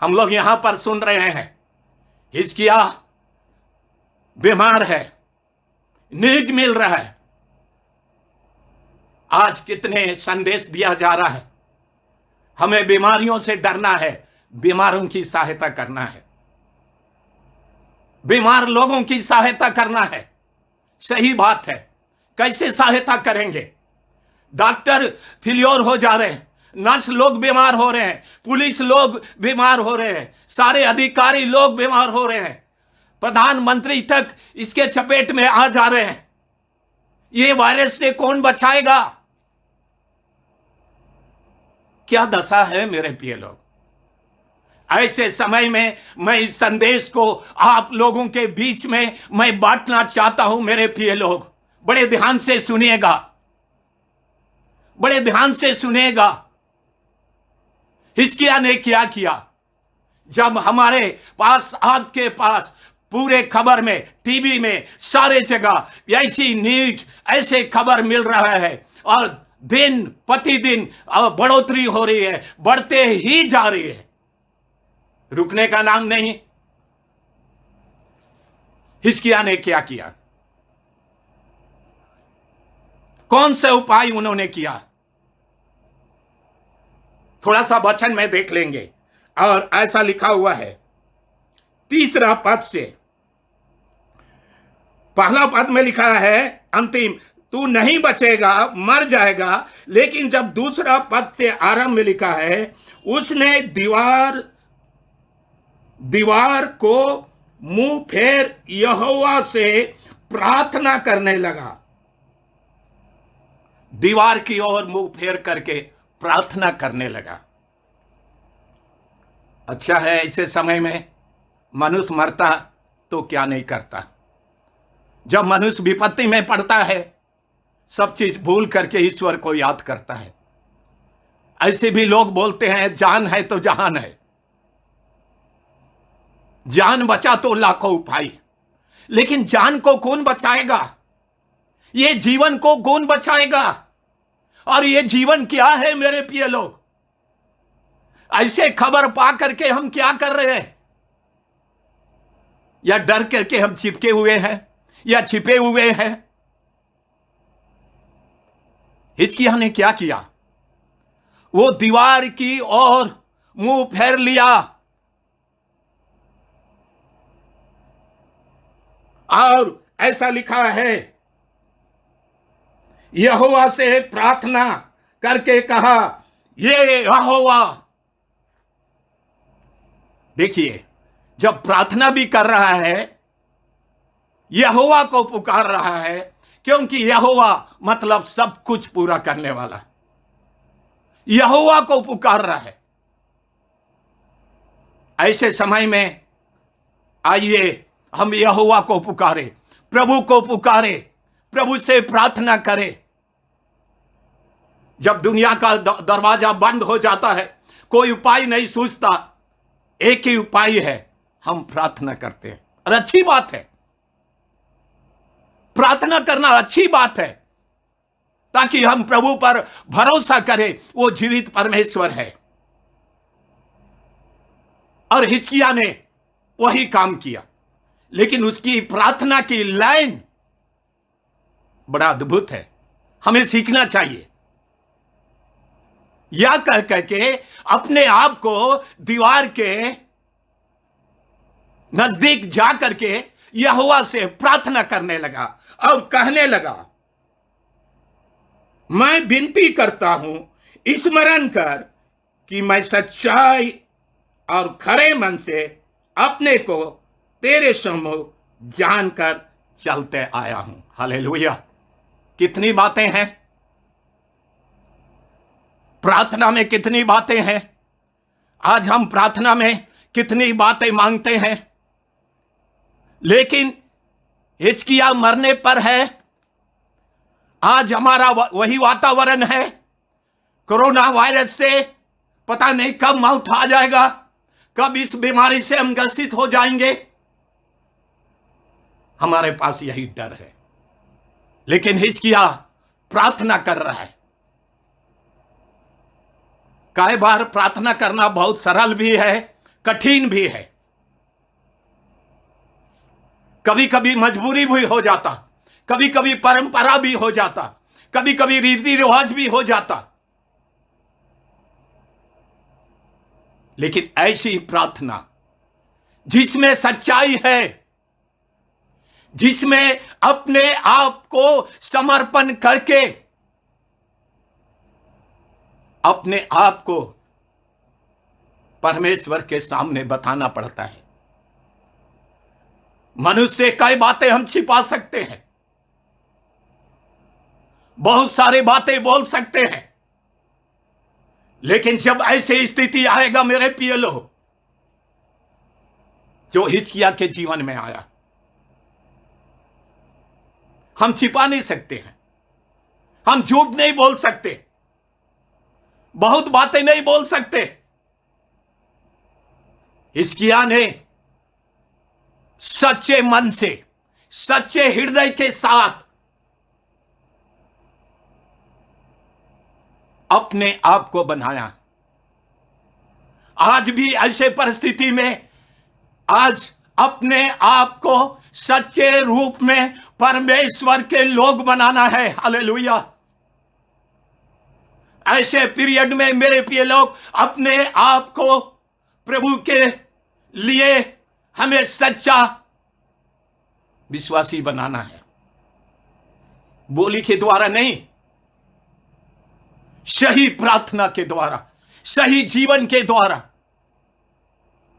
हम लोग यहां पर सुन रहे हैं, हिजकिय्याह बीमार है, न्यूज मिल रहा है। आज कितने संदेश दिया जा रहा है, हमें बीमारियों से डरना है, बीमारों की सहायता करना है, बीमार लोगों की सहायता करना है। सही बात है, कैसे सहायता करेंगे? डॉक्टर फेल्योर हो जा रहे हैं, नर्स लोग बीमार हो रहे हैं, पुलिस लोग बीमार हो रहे हैं, सारे अधिकारी लोग बीमार हो रहे हैं, प्रधानमंत्री तक इसके चपेट में आ जा रहे हैं। ये वायरस से कौन बचाएगा? क्या दशा है मेरे प्रिय लोग? ऐसे समय में मैं इस संदेश को आप लोगों के बीच में मैं बांटना चाहता हूं। मेरे प्रिय लोग, बड़े ध्यान से सुनिएगा, बड़े ध्यान से सुनिएगा। हिजकिय्याह ने क्या किया? जब हमारे पास, आपके पास पूरे खबर में, टीवी में, सारे जगह ऐसी न्यूज, ऐसे खबर मिल रहा है, और दिन प्रतिदिन बढ़ोतरी हो रही है, बढ़ते ही जा रही है, रुकने का नाम नहीं। हिजकिय्याह ने क्या किया? कौन से उपाय उन्होंने किया? थोड़ा सा वचन में देख लेंगे, और ऐसा लिखा हुआ है 3 पद से, पहला पद में लिखा है अंतिम, तू नहीं बचेगा, मर जाएगा। लेकिन जब 2 पद से आरंभ में लिखा है, उसने दीवार को मुंह फेर यहोवा से प्रार्थना करने लगा। दीवार की ओर मुंह फेर करके प्रार्थना करने लगा। अच्छा है, ऐसे समय में मनुष्य मरता तो क्या नहीं करता। जब मनुष्य विपत्ति में पड़ता है, सब चीज भूल करके ईश्वर को याद करता है। ऐसे भी लोग बोलते हैं, जान है तो जहान है, जान बचा तो लाखों उपाय। लेकिन जान को कौन बचाएगा? ये जीवन को कौन बचाएगा? और ये जीवन क्या है मेरे प्रिय लोग? ऐसे खबर पा करके हम क्या कर रहे हैं? या डर करके हम चिपके हुए हैं, या छिपे हुए हैं? हिजकिय्याह ने क्या किया? वो दीवार की ओर मुंह फेर लिया, और ऐसा लिखा है, यहोवा से प्रार्थना करके कहा, ये यहोवा। देखिए, जब प्रार्थना भी कर रहा है, यहोवा को पुकार रहा है, क्योंकि यहोवा मतलब सब कुछ पूरा करने वाला। यहोवा को पुकार रहा है। ऐसे समय में आइए हम यहोवा को पुकारे, प्रभु को पुकारे, प्रभु से प्रार्थना करें। जब दुनिया का दरवाजा बंद हो जाता है, कोई उपाय नहीं सूझता, एक ही उपाय है, हम प्रार्थना करते हैं। और अच्छी बात है, प्रार्थना करना अच्छी बात है, ताकि हम प्रभु पर भरोसा करें, वो जीवित परमेश्वर है। और हिजकिय्याह ने वही काम किया। लेकिन उसकी प्रार्थना की लाइन बड़ा अद्भुत है, हमें सीखना चाहिए। या कह करके अपने आप को दीवार के नजदीक जा करके यहोवा से प्रार्थना करने लगा और कहने लगा, मैं विनती करता हूं, स्मरण कर कि मैं सच्चाई और खरे मन से अपने को तेरे सम्मुख जानकर चलते आया हूं। हालेलुया। कितनी बातें हैं प्रार्थना में, कितनी बातें हैं। आज हम प्रार्थना में कितनी बातें मांगते हैं, लेकिन हिचकिया मरने पर है। आज हमारा वही वातावरण है। कोरोना वायरस से पता नहीं कब मौत आ जाएगा, कब इस बीमारी से हम ग्रसित हो जाएंगे। हमारे पास यही डर है, लेकिन हिचकिया प्रार्थना कर रहा है। कई बार प्रार्थना करना बहुत सरल भी है, कठिन भी है। कभी कभी मजबूरी भी हो जाता, कभी कभी परंपरा भी हो जाता, कभी कभी रीति रिवाज भी हो जाता। लेकिन ऐसी प्रार्थना जिसमें सच्चाई है, जिसमें अपने आप को समर्पण करके अपने आप को परमेश्वर के सामने बताना पड़ता है। मनुष्य कई बातें हम छिपा सकते हैं, बहुत सारी बातें बोल सकते हैं, लेकिन जब ऐसी स्थिति आएगा मेरे प्रिय लोग, जो हिचकिया के जीवन में आया, हम छिपा नहीं सकते हैं, हम झूठ नहीं बोल सकते, बहुत बातें नहीं बोल सकते। हिचकिया ने सच्चे मन से, सच्चे हृदय के साथ अपने आप को बनाया। आज भी ऐसे परिस्थिति में आज अपने आप को सच्चे रूप में परमेश्वर के लोग बनाना है। हालेलुया। ऐसे पीरियड में मेरे प्रिय लोग अपने आप को प्रभु के लिए हमें सच्चा विश्वासी बनाना है। बोली के द्वारा नहीं, सही प्रार्थना के द्वारा, सही जीवन के द्वारा।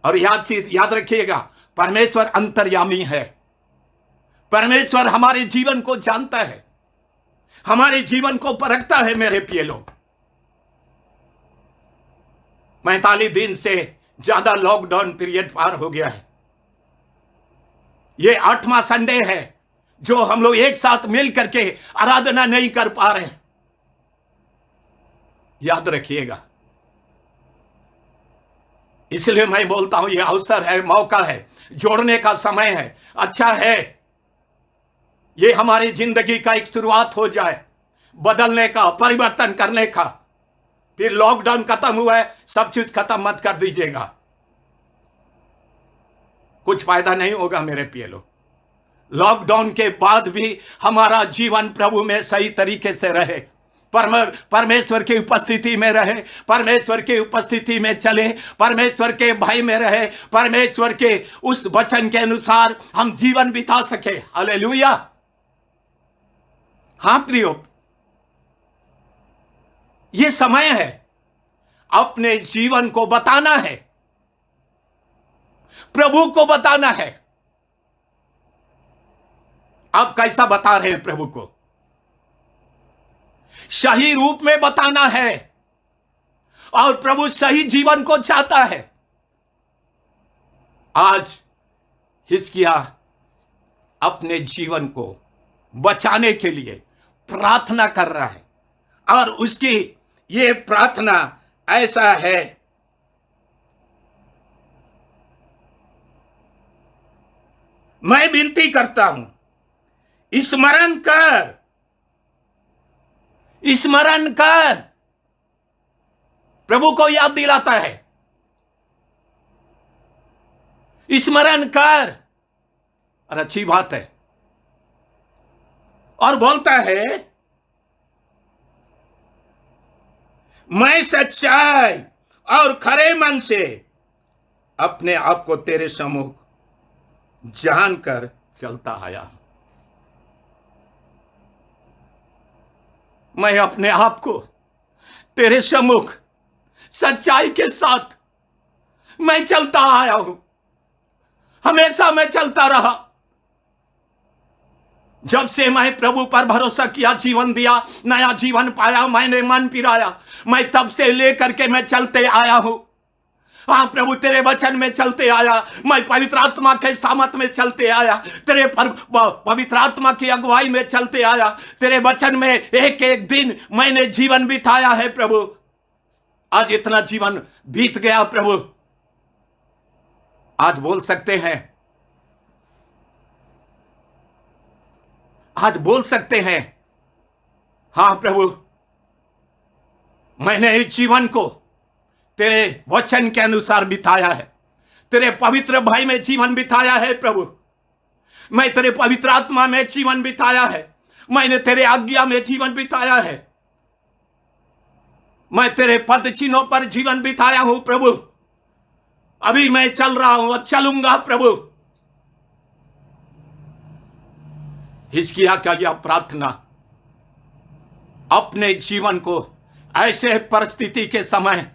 और याद रखिएगा, परमेश्वर अंतर्यामी है। परमेश्वर हमारे जीवन को जानता है, हमारे जीवन को परखता है। मेरे प्रिय लोग, 45 दिन से ज्यादा लॉकडाउन पीरियड पार हो गया है। ये 8वां संडे है जो हम लोग एक साथ मिल करके आराधना नहीं कर पा रहे हैं। याद रखिएगा, इसलिए मैं बोलता हूं, यह अवसर है, मौका है, जोड़ने का समय है। अच्छा है ये हमारी जिंदगी का एक शुरुआत हो जाए, बदलने का, परिवर्तन करने का। फिर लॉकडाउन खत्म हुआ है, सब चीज खत्म मत कर दीजिएगा, कुछ फायदा नहीं होगा मेरे प्रिय लोग। लॉकडाउन के बाद भी हमारा जीवन प्रभु में सही तरीके से रहे, परमेश्वर की उपस्थिति में रहे, परमेश्वर की उपस्थिति में चले, परमेश्वर के भय में रहे, परमेश्वर के उस वचन के अनुसार हम जीवन बिता सके। हालेलुया। हाँ प्रियो, ये समय है अपने जीवन को बताना है, प्रभु को बताना है। आप कैसा बता रहे हैं प्रभु को? सही रूप में बताना है, और प्रभु सही जीवन को चाहता है। आज हिजकिय्याह अपने जीवन को बचाने के लिए प्रार्थना कर रहा है, और उसकी ये प्रार्थना ऐसा है, मैं विनती करता हूं, स्मरण कर, स्मरण कर। प्रभु को याद दिलाता है, स्मरण कर। और अच्छी बात है। और बोलता है, मैं सच्चाई और खरे मन से अपने आप को तेरे सम्मुख जानकर चलता आया हूं। मैं अपने आप को तेरे सम्मुख सच्चाई के साथ मैं चलता आया हूं। हमेशा मैं चलता रहा। जब से मैं प्रभु पर भरोसा किया, जीवन दिया, नया जीवन पाया, मैंने मन फिराया, मैं तब से लेकर के मैं चलते आया हूं। हाँ प्रभु, तेरे वचन में चलते आया, मैं पवित्र आत्मा के सामर्थ में चलते आया, तेरे पवित्र आत्मा की अगुवाई में चलते आया, तेरे वचन में एक एक दिन मैंने जीवन बिताया है प्रभु। आज इतना जीवन बीत गया प्रभु, आज बोल सकते हैं, आज बोल सकते हैं, हाँ प्रभु, मैंने इस जीवन को तेरे वचन के अनुसार बिताया है, तेरे पवित्र भाई में जीवन बिताया है प्रभु। मैं तेरे पवित्र आत्मा में जीवन बिताया है, मैंने तेरे आज्ञा में जीवन बिताया है, मैं तेरे पद चिन्हों पर जीवन बिताया हूं प्रभु। अभी मैं चल रहा हूं और चलूंगा प्रभु। हिजकिय्याह का यह प्रार्थना अपने जीवन को ऐसे परिस्थिति के समय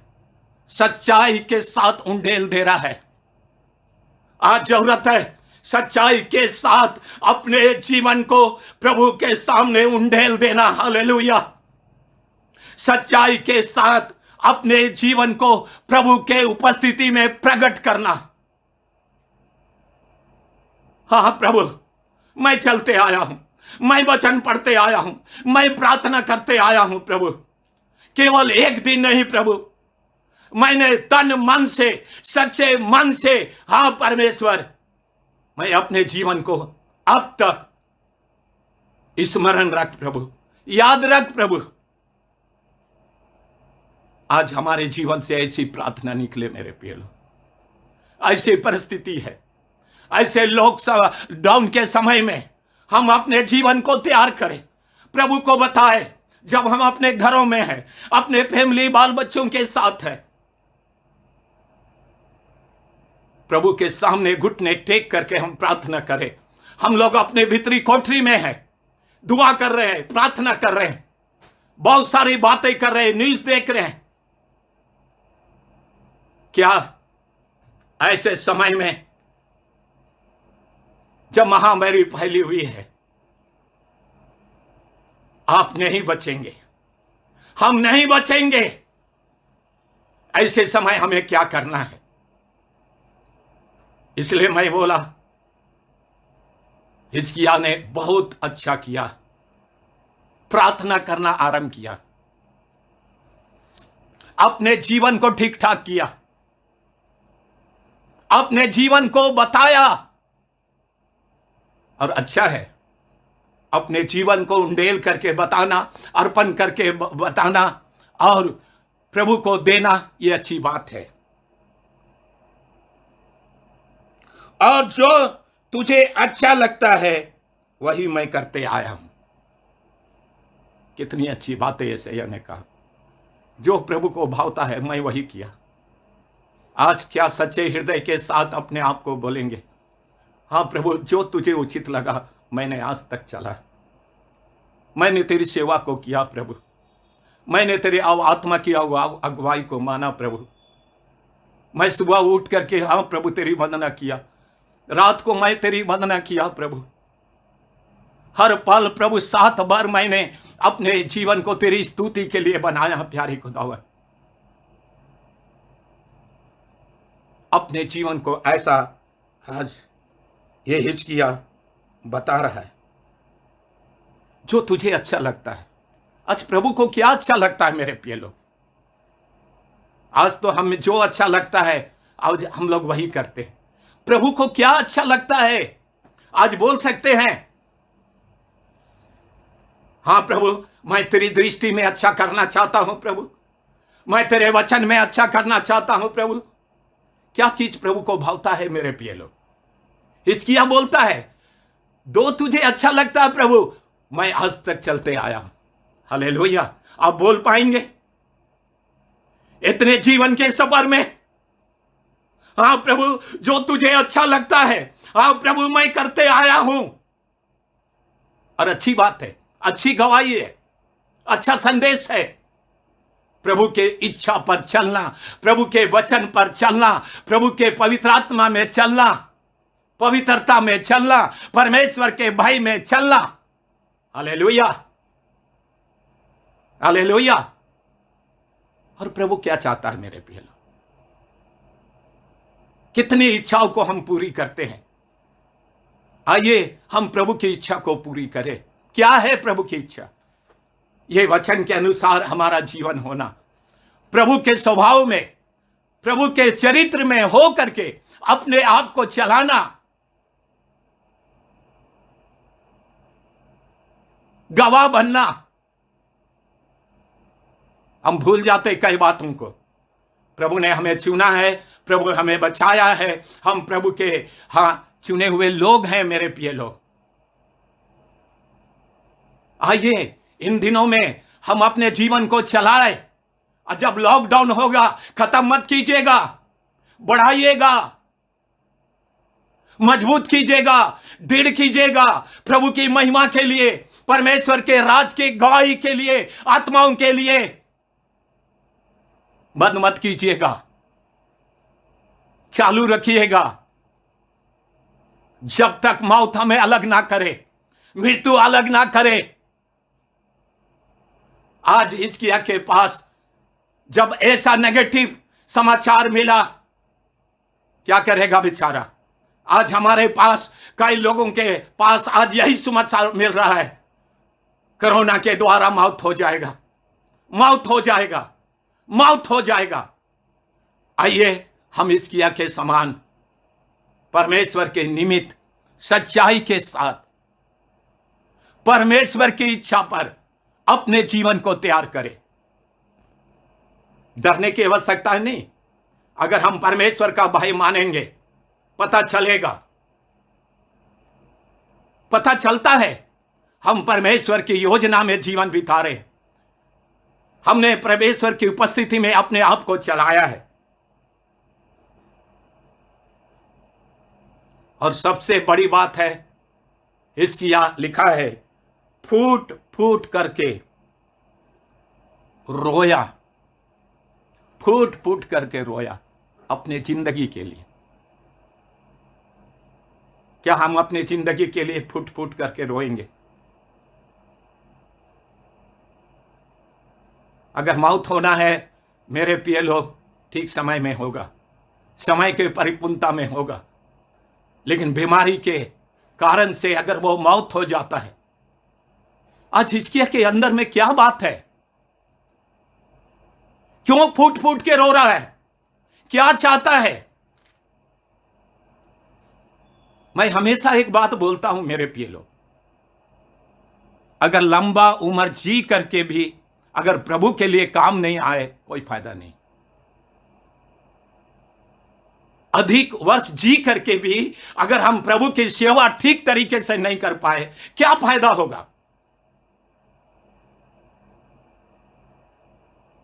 सच्चाई के साथ उंडेल दे रहा है। आज जरूरत है सच्चाई के साथ अपने जीवन को प्रभु के सामने उंडेल देना। हालेलुया। सच्चाई के साथ अपने जीवन को प्रभु के उपस्थिति में प्रकट करना। हाँ प्रभु, मैं चलते आया हूं, मैं वचन पढ़ते आया हूं, मैं प्रार्थना करते आया हूं प्रभु। केवल एक दिन नहीं प्रभु, मैंने तन मन से, सच्चे मन से, हाँ परमेश्वर, मैं अपने जीवन को अब तक स्मरण रख प्रभु, याद रख प्रभु। आज हमारे जीवन से ऐसी प्रार्थना निकले मेरे प्रिय लोग। ऐसी परिस्थिति है, ऐसे लॉकडाउन के समय में हम अपने जीवन को तैयार करें, प्रभु को बताएं। जब हम अपने घरों में हैं, अपने फैमिली बाल बच्चों के साथ हैं, प्रभु के सामने घुटने टेक करके हम प्रार्थना करें। हम लोग अपने भीतरी कोठरी में हैं, दुआ कर रहे हैं, प्रार्थना कर रहे हैं, बहुत सारी बातें कर रहे हैं, न्यूज देख रहे हैं। क्या ऐसे समय में जब महामारी फैली हुई है, आप नहीं बचेंगे, हम नहीं बचेंगे, ऐसे समय हमें क्या करना है? इसलिए मैं बोला, हिजकिय्याह ने बहुत अच्छा किया, प्रार्थना करना आरंभ किया, अपने जीवन को ठीक ठाक किया, अपने जीवन को बताया। और अच्छा है, अपने जीवन को उंडेल करके बताना, अर्पण करके बताना और प्रभु को देना, यह अच्छी बात है। और जो तुझे अच्छा लगता है वही मैं करते आया हूं। कितनी अच्छी बात है यशायाह ने कहा, जो प्रभु को भावता है मैं वही किया। आज क्या सच्चे हृदय के साथ अपने आप को बोलेंगे, हाँ प्रभु, जो तुझे उचित लगा मैंने आज तक चला, मैंने तेरी सेवा को किया प्रभु, मैंने तेरे आत्मा की अगुवाई को माना प्रभु। मैं सुबह उठ करके हाँ प्रभु तेरी वंदना किया, रात को मैं तेरी वंदना किया प्रभु। हर पल प्रभु 7 बार मैंने अपने जीवन को तेरी स्तुति के लिए बनाया। प्यारे खुदावन, अपने जीवन को ऐसा आज ये हिजकिय्याह बता रहा है, जो तुझे अच्छा लगता है। आज प्रभु को क्या अच्छा लगता है मेरे प्रिय लोग? आज तो हमें जो अच्छा लगता है आज हम लोग वही करते हैं। प्रभु को क्या अच्छा लगता है आज बोल सकते हैं, हाँ प्रभु मैं तेरी दृष्टि में अच्छा करना चाहता हूं प्रभु, मैं तेरे वचन में अच्छा करना चाहता हूं प्रभु। क्या चीज प्रभु को भावता है मेरे प्रिय लोग? हिजकिय्याह बोलता है, दो तुझे अच्छा लगता है प्रभु, मैं आज तक चलते आया हूं। हालेलुया। आप बोल पाएंगे इतने जीवन के सफर में हाँ प्रभु, जो तुझे अच्छा लगता है, हाँ प्रभु मैं करते आया हूं। और अच्छी बात है, अच्छी गवाही है, अच्छा संदेश है। प्रभु के इच्छा पर चलना, प्रभु के वचन पर चलना, प्रभु के पवित्र आत्मा में चलना, पवित्रता में चलना, परमेश्वर के भय में चलना। Hallelujah, hallelujah. और प्रभु क्या चाहता है मेरे प्रिय लोग? कितनी इच्छाओं को हम पूरी करते हैं। आइए हम प्रभु की इच्छा को पूरी करें। क्या है प्रभु की इच्छा? ये वचन के अनुसार हमारा जीवन होना, प्रभु के स्वभाव में, प्रभु के चरित्र में हो करके अपने आप को चलाना, गवाह बनना। हम भूल जाते कई बातों को। प्रभु ने हमें चुना है, प्रभु हमें बचाया है, हम प्रभु के चुने हुए लोग हैं मेरे प्रिय लोग। आइए इन दिनों में हम अपने जीवन को चलाएं। और जब लॉकडाउन होगा, खत्म मत कीजिएगा, बढ़ाइएगा, मजबूत कीजिएगा, दृढ़ कीजिएगा, प्रभु की महिमा के लिए, परमेश्वर के राज की गवाही के लिए, आत्माओं के लिए। बंद मत कीजिएगा, चालू रखिएगा, जब तक मौत हमें अलग ना करे, मृत्यु अलग ना करे। आज हिजकिय्याह के पास जब ऐसा नेगेटिव समाचार मिला, क्या करेगा बेचारा? आज हमारे पास, कई लोगों के पास आज यही समाचार मिल रहा है, कोरोना के द्वारा मौत हो जाएगा, मौत हो जाएगा, मौत हो जाएगा। आइए हम हिजकिय्याह के समान परमेश्वर के निमित्त सच्चाई के साथ परमेश्वर की इच्छा पर अपने जीवन को तैयार करें। डरने की आवश्यकता नहीं। अगर हम परमेश्वर का भय मानेंगे, पता चलेगा, पता चलता है हम परमेश्वर की योजना में जीवन बिता रहे, हमने परमेश्वर की उपस्थिति में अपने आप को चलाया है। और सबसे बड़ी बात है, हिजकिय्याह लिखा है, फूट फूट करके रोया, फूट फूट करके रोया अपने जिंदगी के लिए। क्या हम अपने जिंदगी के लिए फूट फूट करके रोएंगे? अगर मौत होना है मेरे प्रिय लोग, ठीक समय में होगा, समय के परिपूर्णता में होगा। लेकिन बीमारी के कारण से अगर वो मौत हो जाता है, आज हिजकिय्याह के अंदर में क्या बात है? क्यों फूट फूट के रो रहा है? क्या चाहता है? मैं हमेशा एक बात बोलता हूं मेरे प्रिय लोग, अगर लंबा उम्र जी करके भी अगर प्रभु के लिए काम नहीं आए, कोई फायदा नहीं। अधिक वर्ष जी करके भी अगर हम प्रभु की सेवा ठीक तरीके से नहीं कर पाए, क्या फायदा होगा?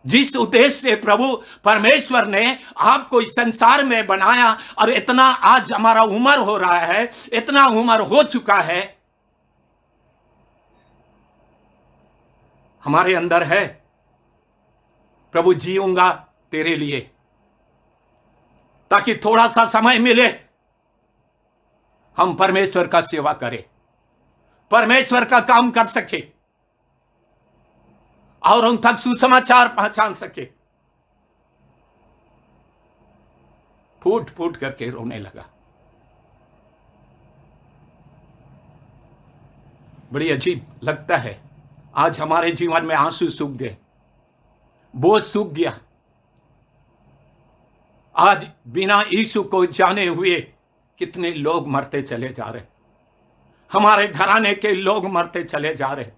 जिस उद्देश्य से प्रभु परमेश्वर ने आपको इस संसार में बनाया, और इतना आज हमारा उम्र हो रहा है, इतना उम्र हो चुका है, हमारे अंदर है, प्रभु जीऊंगा तेरे लिए, ताकि थोड़ा सा समय मिले हम परमेश्वर का सेवा करें, परमेश्वर का काम कर सके और उन तक सुसमाचार पहुंचा सके। फूट फूट करके रोने लगा। बड़ी अजीब लगता है, आज हमारे जीवन में आंसू सूख गए, बोझ सूख गया। आज बिना यीशु को जाने हुए कितने लोग मरते चले जा रहे, हमारे घराने के लोग मरते चले जा रहे।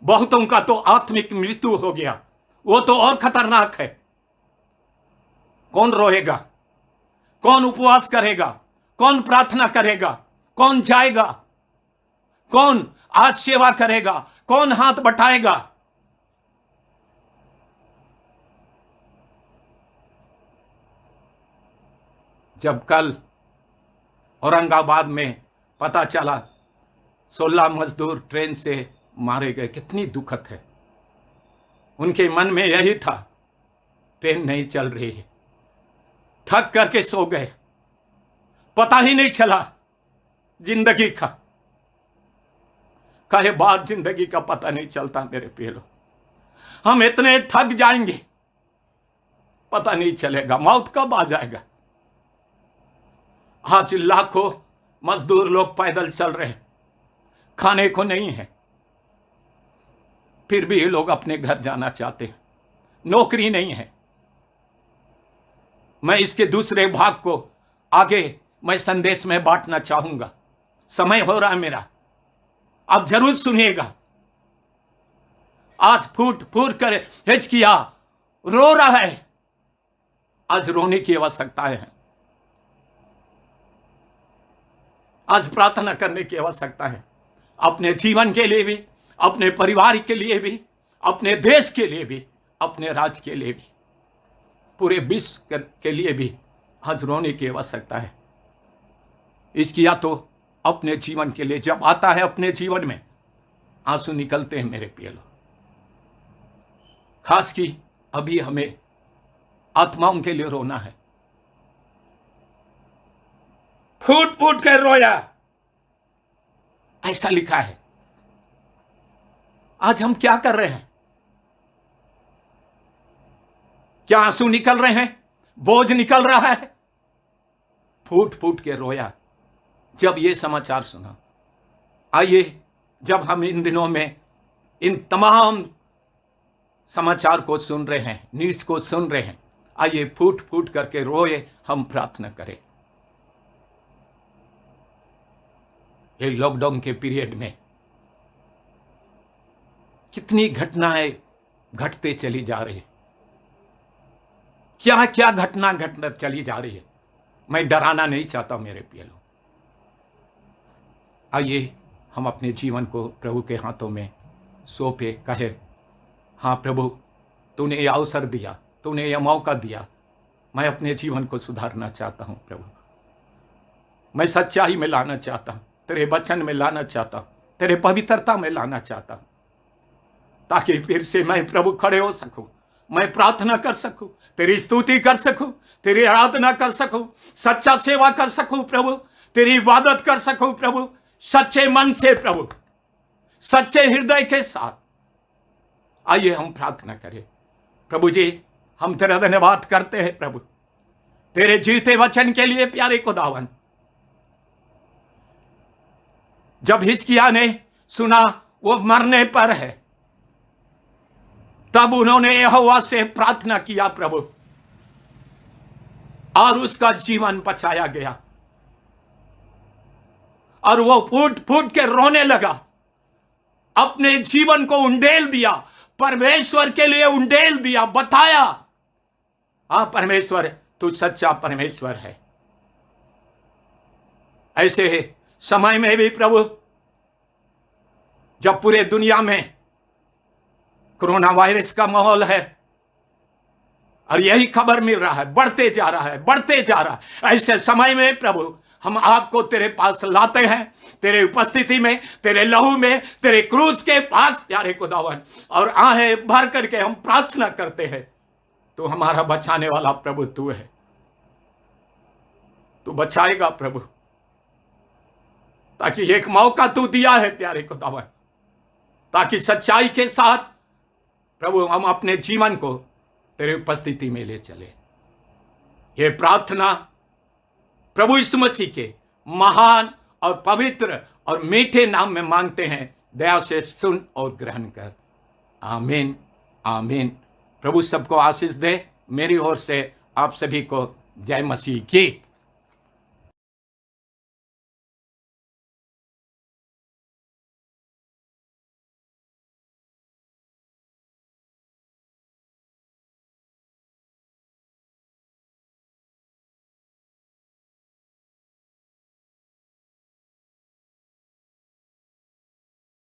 बहुतों का तो आत्मिक मृत्यु हो गया, वो तो और खतरनाक है। कौन रोएगा? कौन उपवास करेगा? कौन प्रार्थना करेगा? कौन जाएगा? कौन आज सेवा करेगा? कौन हाथ बटाएगा? जब कल औरंगाबाद में पता चला 16 मजदूर ट्रेन से मारे गए, कितनी दुखद है। उनके मन में यही था, ट्रेन नहीं चल रही है, थक करके सो गए, पता ही नहीं चला जिंदगी का। कहे बाद जिंदगी का पता नहीं चलता मेरे प्रियो। हम इतने थक जाएंगे, पता नहीं चलेगा मौत कब आ जाएगा। आज लाखों मजदूर लोग पैदल चल रहे हैं, खाने को नहीं है, फिर भी ये लोग अपने घर जाना चाहते हैं, नौकरी नहीं है। मैं इसके दूसरे भाग को आगे मैं संदेश में बांटना चाहूंगा। समय हो रहा है मेरा, आप जरूर सुनिएगा। आज फूट फूट कर हिचकिया रो रहा है, आज रोने की आवश्यकता है, आज प्रार्थना करने की आवश्यकता है, अपने जीवन के लिए भी, अपने परिवार के लिए भी, अपने देश के लिए भी, अपने राज्य के लिए भी, पूरे विश्व के लिए भी आज रोने की आवश्यकता है। इसकी या तो अपने जीवन के लिए जब आता है, अपने जीवन में आंसू निकलते हैं मेरे प्रिय लोग। खास की अभी हमें आत्माओं के लिए रोना है। फूट फूट कर रोया, ऐसा लिखा है। आज हम क्या कर रहे हैं? क्या आंसू निकल रहे हैं? बोझ निकल रहा है? फूट फूट के रोया जब ये समाचार सुना। आइए, जब हम इन दिनों में इन तमाम समाचार को सुन रहे हैं, न्यूज को सुन रहे हैं, आइए फूट फूट करके रोए, हम प्रार्थना करें। ये लॉकडाउन के पीरियड में कितनी घटनाएं घटते चली जा रही है, क्या क्या घटना घटना चली जा रही है। मैं डराना नहीं चाहता मेरे प्रिय लोग। आइए हम अपने जीवन को प्रभु के हाथों में सौंपे, कहे हाँ प्रभु, तूने ये अवसर दिया, तूने ये मौका दिया, मैं अपने जीवन को सुधारना चाहता हूं प्रभु। मैं सच्चाई में लाना चाहता हूं, तेरे वचन में लाना चाहता हूं, तेरे पवित्रता में लाना चाहता हूं, ताकि फिर से मैं प्रभु खड़े हो सकूं, मैं प्रार्थना कर सकूं, तेरी स्तुति कर सकूं, तेरी आराधना कर सकूं, सच्चा सेवा कर सकूं प्रभु, तेरी इबादत कर सकूं प्रभु, सच्चे मन से प्रभु, सच्चे हृदय के साथ। आइए हम प्रार्थना करें। प्रभु जी, हम तेरा धन्यवाद करते हैं प्रभु, तेरे जीते वचन के लिए प्यारे खुदावन। जब हिजकिय्याह ने सुना वो मरने पर है, तब उन्होंने यहोवा से प्रार्थना किया प्रभु, और उसका जीवन बचाया गया, और वो फूट फूट के रोने लगा, अपने जीवन को उंडेल दिया, परमेश्वर के लिए उंडेल दिया, बताया हाँ परमेश्वर तू सच्चा परमेश्वर है। ऐसे समय में भी प्रभु, जब पूरे दुनिया में कोरोना वायरस का माहौल है और यही खबर मिल रहा है, बढ़ते जा रहा है, बढ़ते जा रहा है, ऐसे समय में प्रभु हम आपको तेरे पास लाते हैं, तेरे उपस्थिति में, तेरे लहू में, तेरे क्रूस के पास प्यारे खुदावन, और आहें भर करके हम प्रार्थना करते हैं। तू हमारा बचाने वाला प्रभु तू है, तू बचाएगा प्रभु, ताकि एक मौका तू दिया है प्यारे खुदावन, ताकि सच्चाई के साथ प्रभु हम अपने जीवन को तेरे उपस्थिति में ले चले। ये प्रार्थना प्रभु यीशु मसीह के महान और पवित्र और मीठे नाम में मांगते हैं। दया से सुन और ग्रहण कर। आमीन, आमीन। प्रभु सबको आशीष दे। मेरी ओर से आप सभी को जय मसीह की।